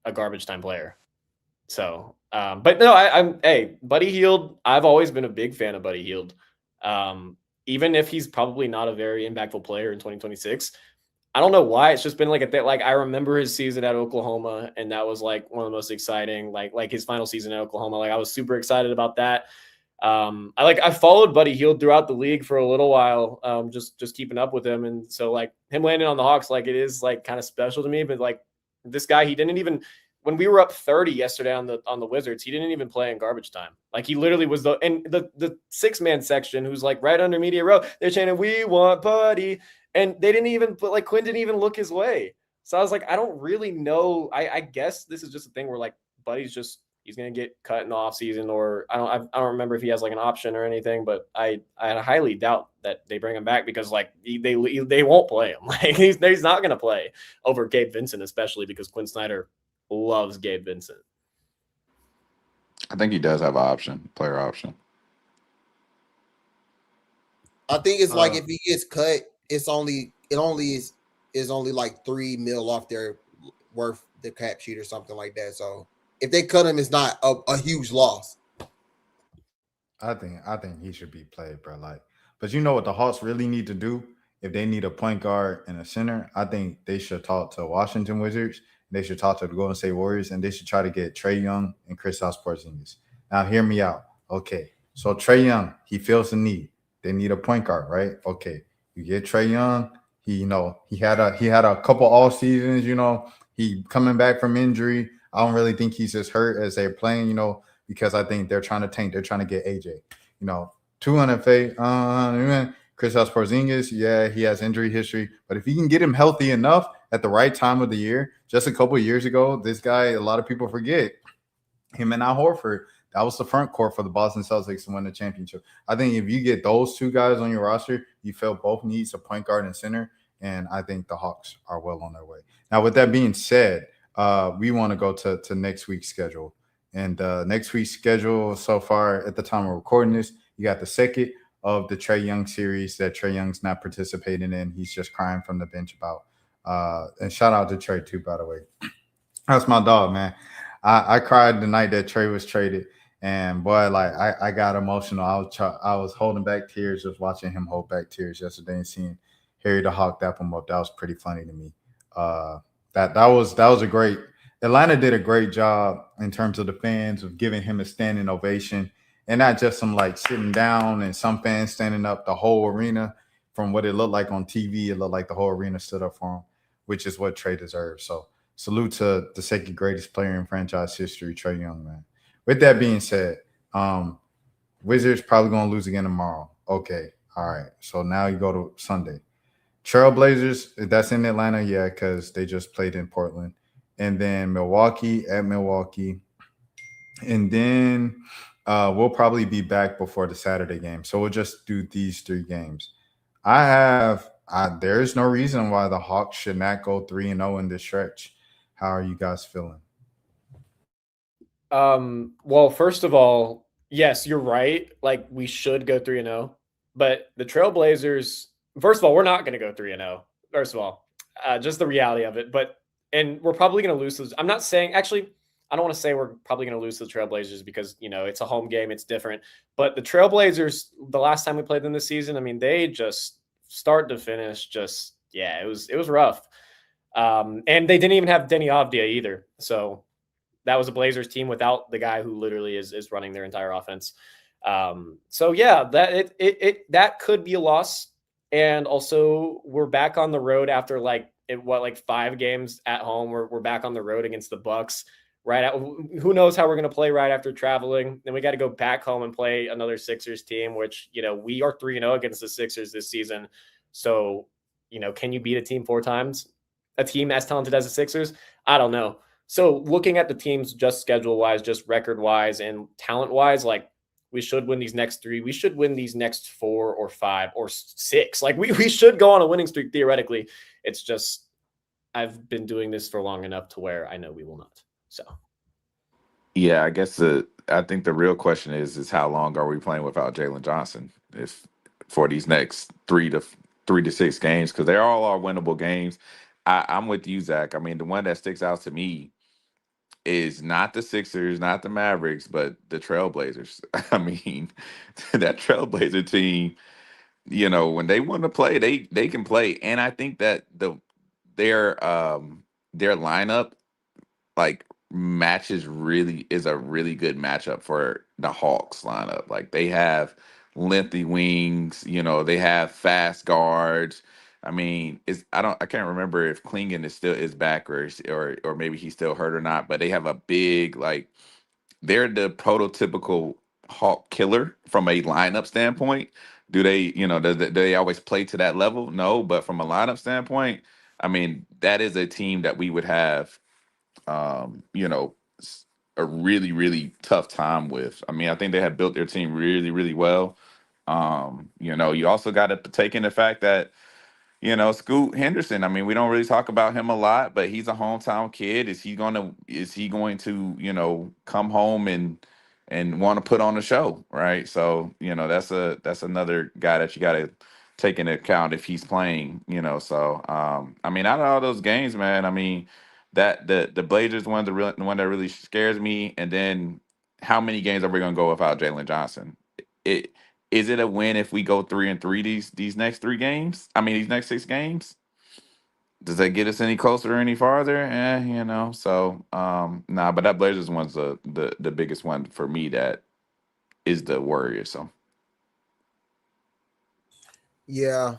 Speaker 8: a garbage time player. So, but no, Buddy Hield. I've always been a big fan of Buddy Hield. Even if he's probably not a very impactful player in 2026, I don't know why. It's just been like I remember his season at Oklahoma, and that was like one of the most exciting, like his final season at Oklahoma. Like I was super excited about that. I followed Buddy Hield throughout the league for a little while, just keeping up with him. And so like him landing on the Hawks, like it is like kind of special to me, but like this guy, he didn't even, when we were up 30 yesterday on the Wizards, he didn't even play in garbage time. Like he literally was the 6-man section who's like right under media row. They're chanting, "We want Buddy." And they didn't even put like Quinn didn't even look his way. So I was like, I don't really know. I guess this is just a thing where like Buddy's he's going to get cut in the offseason, or I don't remember if he has like an option or anything, but I highly doubt that they bring him back because like they won't play him. Like he's not going to play over Gabe Vincent, especially because Quinn Snyder loves Gabe Vincent.
Speaker 9: I think he does have an option, player option.
Speaker 7: I think it's like if he gets cut, it only is like $3 million off their worth the crapshoot or something like that. So if they cut him, it's not a huge loss.
Speaker 6: I think he should be played, bro. Like, but you know what the Hawks really need to do? If they need a point guard and a center, I think they should talk to Washington Wizards. They should talk to the Golden State Warriors, and they should try to get Trae Young and Kristaps Porzingis. Now, hear me out. Okay, so Trae Young, he feels the need. They need a point guard, right? Okay, you get Trae Young. He had a couple all seasons. He coming back from injury. I don't really think he's as hurt as they're playing. Because I think they're trying to tank. They're trying to get AJ. 200K. Kristaps Porzingis, yeah, he has injury history, but if you can get him healthy enough at the right time of the year, just a couple of years ago, this guy, a lot of people forget, him and Al Horford, that was the front court for the Boston Celtics to win the championship. I think if you get those two guys on your roster, you fill both needs, a point guard and center, and I think the Hawks are well on their way. Now, with that being said, we want to go to next week's schedule. And next week's schedule so far at the time of recording this, you got the second of the Trae Young series that Trae Young's not participating in. He's just crying from the bench about. And shout out to Trae too, by the way. That's my dog, man. I cried the night that Trae was traded, and boy, like I got emotional. I was holding back tears just watching him hold back tears yesterday and seeing Harry the Hawk dap him up. That was pretty funny to me. That was a great. Atlanta did a great job in terms of the fans of giving him a standing ovation, and not just some like sitting down and some fans standing up. The whole arena, from what it looked like on TV, it looked like the whole arena stood up for him, which is what Trae deserves. So salute to the second greatest player in franchise history, Trae Young, man. With that being said, Wizards probably going to lose again tomorrow. Okay, all right. So now you go to Sunday. Trailblazers, that's in Atlanta, yeah, because they just played in Portland. And then Milwaukee at Milwaukee. And then we'll probably be back before the Saturday game. So we'll just do these three games. There is no reason why the Hawks should not go 3-0 in this stretch. How are you guys feeling?
Speaker 8: Well, first of all, yes, you're right. Like, we should go 3-0. But the Trailblazers, first of all, we're not going to go 3-0. First of all, just the reality of it. And we're probably going to lose those. I'm not saying, actually, I don't want to say we're probably going to lose to the Trailblazers because, it's a home game. It's different. But the Trailblazers, the last time we played them this season, I mean, they just start to finish, it was rough. And they didn't even have Denny Avdia either. So that was a Blazers team without the guy who literally is running their entire offense. That could be a loss. And also we're back on the road after 5 games at home. We're back on the road against the Bucks. Who knows how we're going to play right after traveling. Then we got to go back home and play another Sixers team, which, we are 3-0 against the Sixers this season. So, can you beat a team 4 times? A team as talented as the Sixers? I don't know. So looking at the teams just schedule-wise, just record-wise and talent-wise, we should win these next 3. We should win these next 4 or 5 or 6. We should go on a winning streak theoretically. It's just I've been doing this for long enough to where I know we will not. So,
Speaker 9: yeah, I guess I think the real question is how long are we playing without Jalen Johnson? If for these next 3 to 6 games, because they all are winnable games. I'm with you, Zach. I mean, the one that sticks out to me is not the Sixers, not the Mavericks, but the Trailblazers. I mean, that Trailblazer team, when they want to play, they can play, and I think that their lineup is a really good matchup for the Hawks lineup. They have lengthy wings, they have fast guards. I mean, I can't remember if Klingon is back or maybe he's still hurt or not, but they have a big, they're the prototypical Hawk killer from a lineup standpoint. Do they, do they always play to that level? No, but from a lineup standpoint, I mean, that is a team that we would have a really, really tough time with. I mean, I think they have built their team really, really well. You also got to take in the fact that, Scoot Henderson, I mean, we don't really talk about him a lot, but he's a hometown kid. Is he going to, come home and want to put on a show, right? So, that's another guy that you got to take into account if he's playing, So, I mean, out of all those games, man, I mean, that the Blazers one, the one that really scares me. And then how many games are we gonna go without Jalen Johnson? Is it a win if we go 3-3 these next 3 games? I mean, these next 6 games. Does that get us any closer or any farther? So nah, but that Blazers one's the biggest one for me that is the worry. So
Speaker 7: Yeah,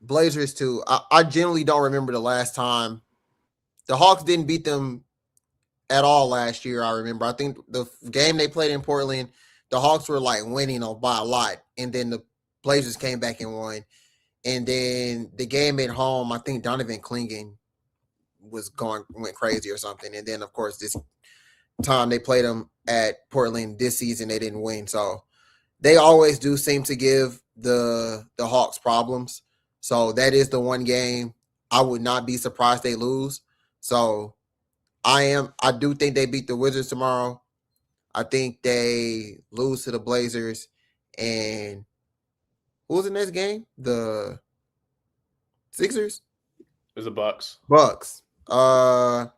Speaker 7: Blazers too. I generally don't remember the last time the Hawks didn't beat them at all last year. I remember. I think the game they played in Portland, the Hawks were like winning by a lot, and then the Blazers came back and won. And then the game at home, I think Donovan Clingan went crazy or something. And then of course this time they played them at Portland this season, they didn't win. So they always do seem to give the Hawks problems. So that is the one game I would not be surprised they lose. So I do think they beat the Wizards tomorrow. I think they lose to the Blazers. And who was the next game? The Sixers?
Speaker 8: It was the Bucks.
Speaker 7: Bucks. They'll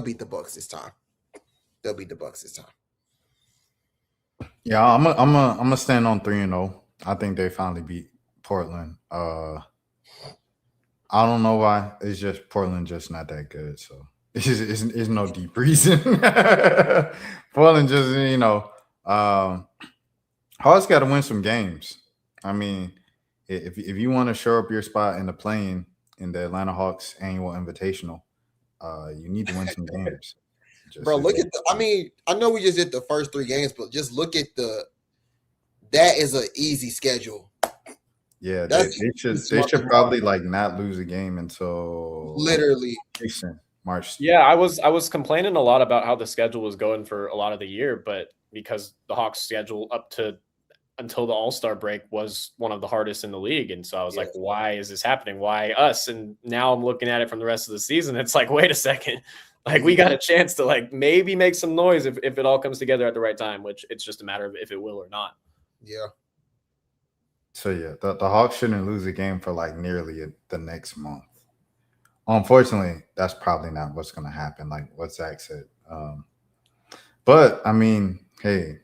Speaker 7: beat the Bucks this time.
Speaker 6: Yeah, I'm gonna stand on 3-0. I think they finally beat Portland. I don't know why. It's just Portland just not that good. So it's no deep reason. Portland just Hawks got to win some games. I mean, if you want to show up your spot in the play-in in the Atlanta Hawks annual invitational, you need to win some games.
Speaker 7: Bro, look at I know we just did the first 3 games, but just look at that is an easy schedule.
Speaker 6: Yeah, they should probably like not lose a game until
Speaker 7: literally
Speaker 6: March.
Speaker 8: Yeah, I was complaining a lot about how the schedule was going for a lot of the year, but because the Hawks' schedule up to until the All-Star break was one of the hardest in the league. And so I was like, why is this happening? Why us? And now I'm looking at it from the rest of the season. It's like, wait a second. Like, we got a chance to like maybe make some noise if it all comes together at the right time, which it's just a matter of if it will or not.
Speaker 7: Yeah.
Speaker 6: So yeah, the Hawks shouldn't lose a game for like nearly the next month. Unfortunately, that's probably not what's going to happen, like what Zach said. But I mean, hey,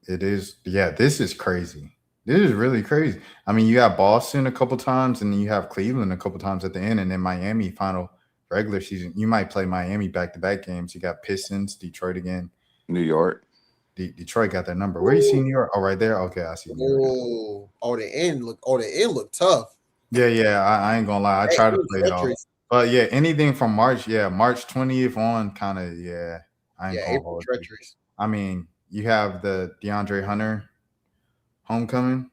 Speaker 6: it is. Yeah, this is crazy. This is really crazy. I mean, you have Boston a couple times, and then you have Cleveland a couple times at the end, and then Miami final regular season. You might play Miami back-to-back games. You got Pistons, Detroit again,
Speaker 9: New York.
Speaker 6: Detroit got that number. Where do you see New York? Oh, right there. Okay, I see.
Speaker 7: The end look tough.
Speaker 6: Yeah. I ain't gonna lie. I try to play it all. But yeah, anything from March 20th on, kind of I ain't gonna hold you. I mean, you have the DeAndre Hunter homecoming.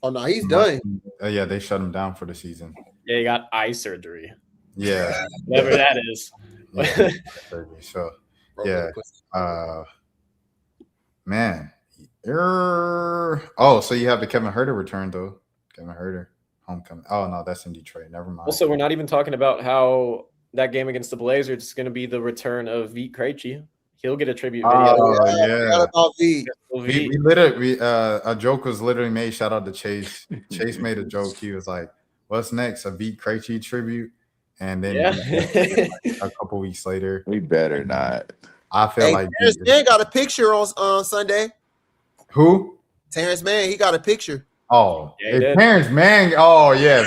Speaker 7: Oh no, he's done.
Speaker 6: Yeah, they shut him down for the season.
Speaker 8: Yeah, he got eye surgery.
Speaker 6: Yeah,
Speaker 8: whatever that is.
Speaker 6: Yeah, so yeah, man. Oh, so you have the Kevin Huerter return though. Kevin Huerter homecoming. Oh no, that's in Detroit. Never mind.
Speaker 8: Also, we're not even talking about how that game against the Blazers is going to be the return of Vít Krejci. He'll get a tribute video.
Speaker 6: Oh yeah.
Speaker 7: We
Speaker 6: literally a joke was literally made. Shout out to Chase. Chase made a joke. He was like, "What's next? A Vít Krejci tribute?" And then a couple weeks later,
Speaker 9: we better not.
Speaker 6: I feel like
Speaker 7: Terrence Mann got a picture on Sunday.
Speaker 6: Who?
Speaker 7: Terrence Mann. He got a picture.
Speaker 6: Oh, Terrence Mann. Oh yeah,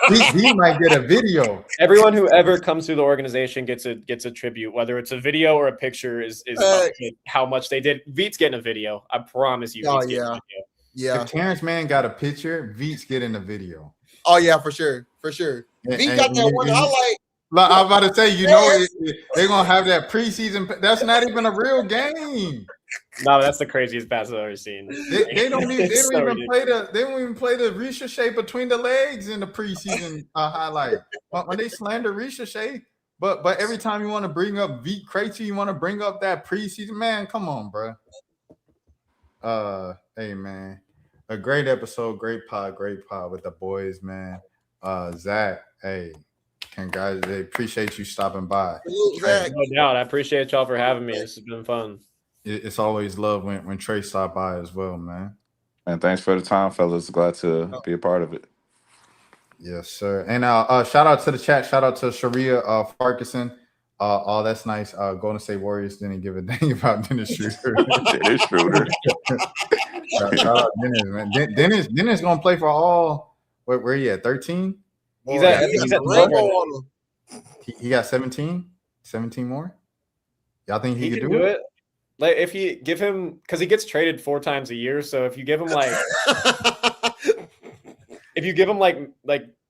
Speaker 6: V might get a video.
Speaker 8: Everyone who ever comes through the organization gets a tribute, whether it's a video or a picture. Is how much they did. Vít's getting a video. I promise you. Vít's getting a video.
Speaker 7: Yeah.
Speaker 6: If Terrence Mann got a picture, Vít's getting a video.
Speaker 7: Oh yeah, for sure. Vít got that one highlight.
Speaker 6: I'm about to say, they're gonna have that preseason. That's not even a real game.
Speaker 8: No, that's the craziest pass I've ever seen.
Speaker 6: They don't even play the ricochet between the legs in the preseason highlight. When they slander ricochet, but every time you want to bring up Vít Krejci, you want to bring up that preseason. Man, come on, bro. Hey man, a great episode, great pod with the boys, man. Zach, hey. Congrats. They appreciate you stopping by.
Speaker 8: No doubt. I appreciate y'all for having me. This has been fun.
Speaker 6: It's always love when Trey stopped by as well, man.
Speaker 9: And thanks for the time, fellas. Glad to be a part of it.
Speaker 6: Yes, sir. And shout out to the chat. Shout out to Sharia Farkason. Oh, that's nice. Golden State Warriors didn't give a dang about Dennis Schroeder.
Speaker 9: Dennis Schroeder.
Speaker 6: Shout out Dennis, man. Dennis gonna play for all. Where he at? 13?
Speaker 8: He's
Speaker 7: Boy,
Speaker 8: at,
Speaker 7: he
Speaker 8: he's
Speaker 7: got
Speaker 8: at
Speaker 7: the
Speaker 8: 12
Speaker 7: rainbow
Speaker 8: right now.
Speaker 7: on him.
Speaker 6: He got 17? 17 more? Y'all think he could
Speaker 8: can
Speaker 6: do it?
Speaker 8: Like if you give him, because he gets traded 4 times a year. So if you give him like if you give him like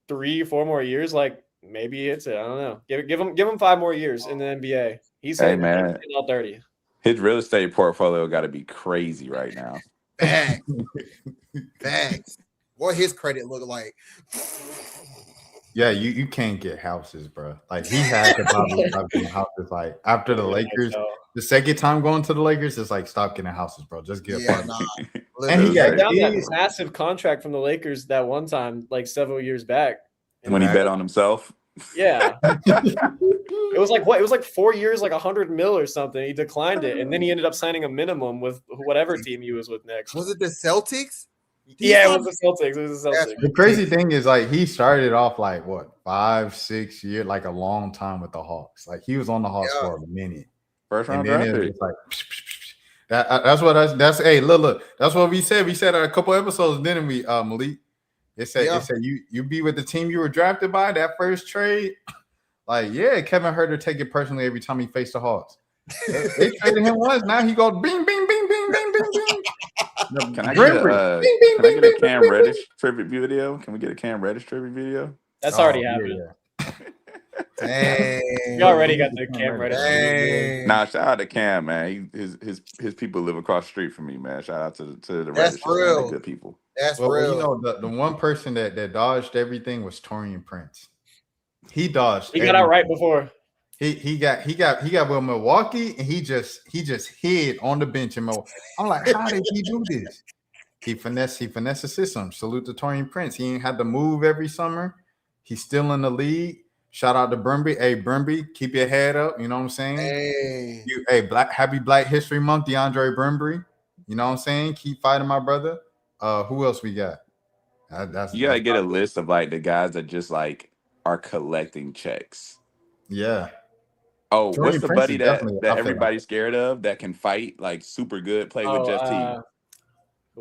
Speaker 8: 3-4 more years, like maybe it's it. I don't know. Give him 5 more years in the NBA. He's
Speaker 9: Hey,
Speaker 8: hitting,
Speaker 9: man.
Speaker 8: he's hitting all 30.
Speaker 9: His real estate portfolio got to be crazy right now.
Speaker 7: Facts. What his credit look like?
Speaker 6: Yeah, you can't get houses, bro. Like he had to probably stop getting houses. Like after the Lakers, the second time going to the Lakers, it's like stop getting houses, bro. Just get
Speaker 7: Yeah,
Speaker 6: apartments.
Speaker 7: nah.
Speaker 6: And he
Speaker 8: He
Speaker 6: got
Speaker 8: got down that
Speaker 6: kids.
Speaker 8: massive contract from the Lakers that one time, like several years back.
Speaker 9: When he bet on himself.
Speaker 8: Yeah. It was like what? It was like 4 years, like 100 mil or something. He declined it, and then he ended up signing a minimum with whatever team he was with next.
Speaker 7: Was it the Celtics?
Speaker 8: Yeah, it was the Celtics. It was the Celtics.
Speaker 6: The crazy thing is, like, he started off like what 5-6 years, like a long time with the Hawks. Like he was on the Hawks for a minute.
Speaker 9: First round
Speaker 6: And then
Speaker 9: draft
Speaker 6: it
Speaker 9: pick.
Speaker 6: was like that's hey, look, that's what we said. We said a couple episodes, didn't we, Malik? It said you be with the team you were drafted by that first trade. Like, yeah, Kevin Herter take it personally every time he faced the Hawks. They traded him once. Now he goes bing, bing, bing, bing, bing, bing, bing.
Speaker 9: Can I get a Cam Reddish tribute video? Can we get a Cam Reddish tribute video?
Speaker 8: That's already happened.
Speaker 7: Dang.
Speaker 8: We already got the Cam Reddish.
Speaker 9: Nah, shout out to Cam, man. His people live across the street from me, man. Shout out to the
Speaker 7: That's
Speaker 9: Reddish,
Speaker 7: real.
Speaker 9: man. Good people.
Speaker 7: That's
Speaker 6: Well,
Speaker 7: real.
Speaker 6: you know, the one person that dodged everything was Torian Prince. He dodged.
Speaker 8: He got out right before.
Speaker 6: He got with Milwaukee, and he just hid on the bench in Milwaukee. I'm like, how did he do this? He finessed the system. Salute to Torian Prince. He ain't had to move every summer. He's still in the league. Shout out to Brumby. Hey, Brumby, keep your head up. You know what I'm saying?
Speaker 7: Hey,
Speaker 6: Happy Black History Month, DeAndre Brumby. You know what I'm saying? Keep fighting, my brother. Who else we got?
Speaker 9: You gotta get a list of like the guys that just like are collecting checks.
Speaker 6: Yeah.
Speaker 9: Oh,
Speaker 6: Torian
Speaker 9: what's the
Speaker 6: Prince
Speaker 9: buddy
Speaker 6: is
Speaker 9: that
Speaker 6: definitely up there.
Speaker 9: everybody's scared of that can fight like super good, play with Jeff Teague?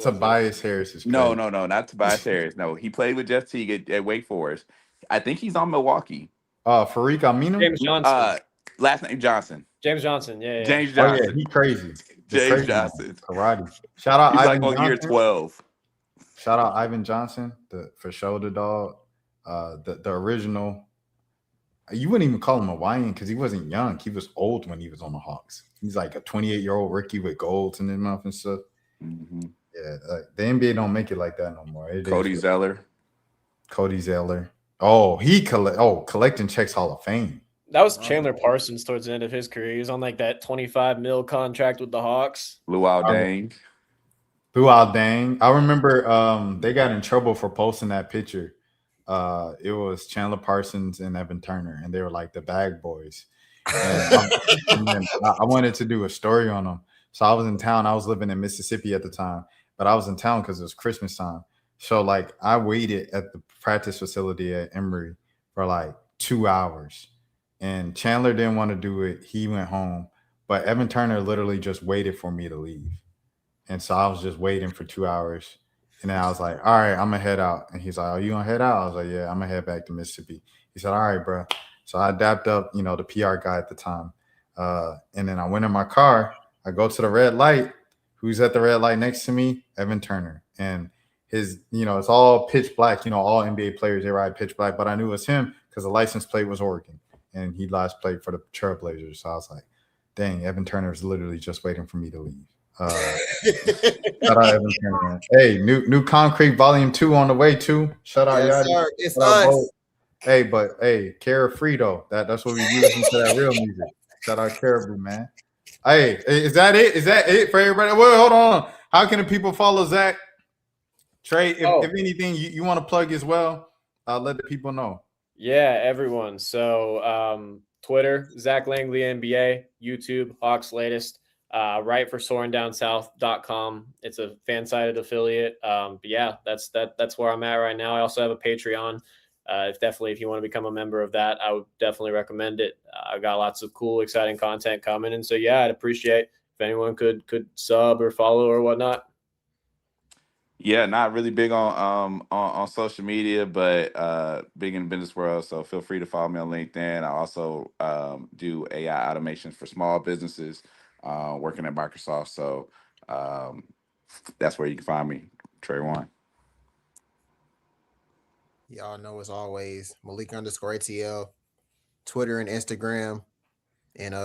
Speaker 6: Tobias Harris is crazy.
Speaker 9: No, not Tobias Harris. No, he played with Jeff Teague at Wake Forest. I think he's on Milwaukee.
Speaker 6: Fareed Aminu?
Speaker 8: James Johnson.
Speaker 9: Last name Johnson.
Speaker 8: James Johnson. Yeah.
Speaker 9: James
Speaker 6: Oh,
Speaker 9: Johnson.
Speaker 6: yeah, he crazy.
Speaker 9: James
Speaker 6: Crazy,
Speaker 9: Johnson.
Speaker 6: Karate. Shout out
Speaker 9: He's
Speaker 6: Ivan
Speaker 9: like on
Speaker 6: Johnson.
Speaker 9: year 12.
Speaker 6: Shout out Ivan Johnson, for shoulder dog. The original. You wouldn't even call him Hawaiian because he wasn't young. He was old when he was on the Hawks. He's like a 28-year-old rookie with golds in his mouth and stuff.
Speaker 9: Mm-hmm.
Speaker 6: Yeah, the NBA don't make it like that no more.
Speaker 9: Cody Zeller.
Speaker 6: Oh, collecting checks Hall of Fame.
Speaker 8: That was Chandler Parsons towards the end of his career. He was on like that 25 mil contract with the Hawks.
Speaker 9: Luau Deng.
Speaker 6: I remember they got in trouble for posting that picture. It was Chandler Parsons and Evan Turner, and they were like the bag boys. And I wanted to do a story on them. So I was in town. I was living in Mississippi at the time, but I was in town because it was Christmas time. So like I waited at the practice facility at Emory for like 2 hours. And Chandler didn't want to do it. He went home. But Evan Turner literally just waited for me to leave. And so I was just waiting for 2 hours. And then I was like, all right, I'm going to head out. And he's like, oh, you going to head out? I was like, yeah, I'm going to head back to Mississippi. He said, all right, bro. So I dapped up, the PR guy at the time. And then I went in my car. I go to the red light. Who's at the red light next to me? Evan Turner. And his, it's all pitch black. All NBA players, they ride pitch black. But I knew it was him because the license plate was Oregon. And he last played for the Trailblazers. So I was like, dang, Evan Turner is literally just waiting for me to leave. Shout out Evan Turner. Hey, new Concrete Volume 2 on the way too. Shout out,
Speaker 7: yes,
Speaker 6: Yachty.
Speaker 7: sir. It's us.
Speaker 6: Hey, Cara though. That's what we listen to, that real music. Shout out Caribou, man. Hey, is that it? Is that it for everybody? Well, hold on. How can the people follow Zach? Trey, if anything you want to plug as well, let the people know.
Speaker 8: Yeah, everyone. So Twitter, Zach Langley NBA, YouTube, Hawks Latest, write for soaringdownsouth.com. It's a fan-sided affiliate. But yeah, that's where I'm at right now. I also have a Patreon. If you want to become a member of that, I would definitely recommend it. I got lots of cool, exciting content coming. And so, yeah, I'd appreciate if anyone could sub or follow or whatnot.
Speaker 9: Yeah, not really big on social media, but big in the business world. So feel free to follow me on LinkedIn. I also do AI automations for small businesses, working at Microsoft. So that's where you can find me, Trey One.
Speaker 7: Y'all know as always, Malik_ATL, Twitter and Instagram. And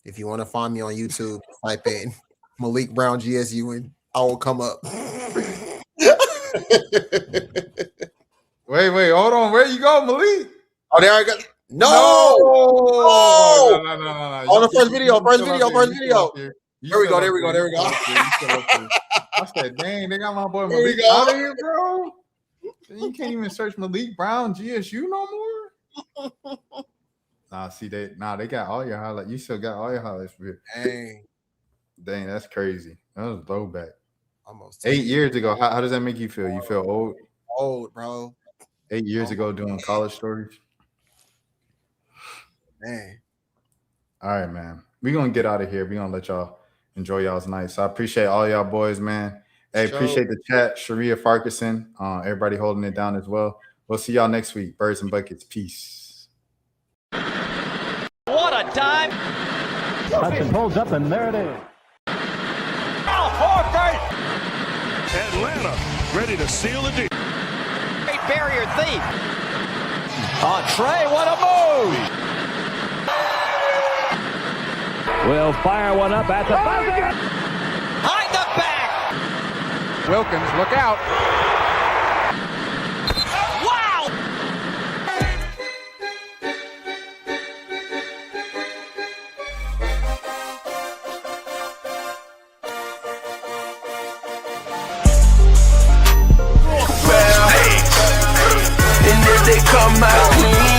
Speaker 7: if you want to find me on YouTube, type in Malik Brown GSU and I will come up.
Speaker 6: Wait, hold on. Where you go, Malik?
Speaker 7: Oh, there I go. No. On the first video. There we go.
Speaker 6: I said, dang, they got my boy Malik out of here, bro. You can't even search Malik Brown GSU no more. They got all your highlights. You still got all your highlights for it. Dang, that's crazy. That was throwback.
Speaker 7: Almost
Speaker 6: 8 years ago. How does that make you feel? You feel old?
Speaker 7: Old, bro.
Speaker 6: 8 years ago doing college stories.
Speaker 7: Man.
Speaker 6: All right, man. We're gonna get out of here. We're gonna let y'all enjoy y'all's night. So I appreciate all y'all boys, man. Hey, appreciate the chat. Sharia Farkason, everybody holding it down as well. We'll see y'all next week. Birds and Buckets. Peace.
Speaker 1: What a time.
Speaker 2: Hudson pulls up, and there it is.
Speaker 1: Al Horford.
Speaker 3: Atlanta ready to seal the deal.
Speaker 1: Great barrier thief. On Trey, what a move.
Speaker 2: Will fire one up at the buzzer.
Speaker 1: Behind the back.
Speaker 4: Wilkins, look out.
Speaker 1: Wow.
Speaker 5: And if they come out clean.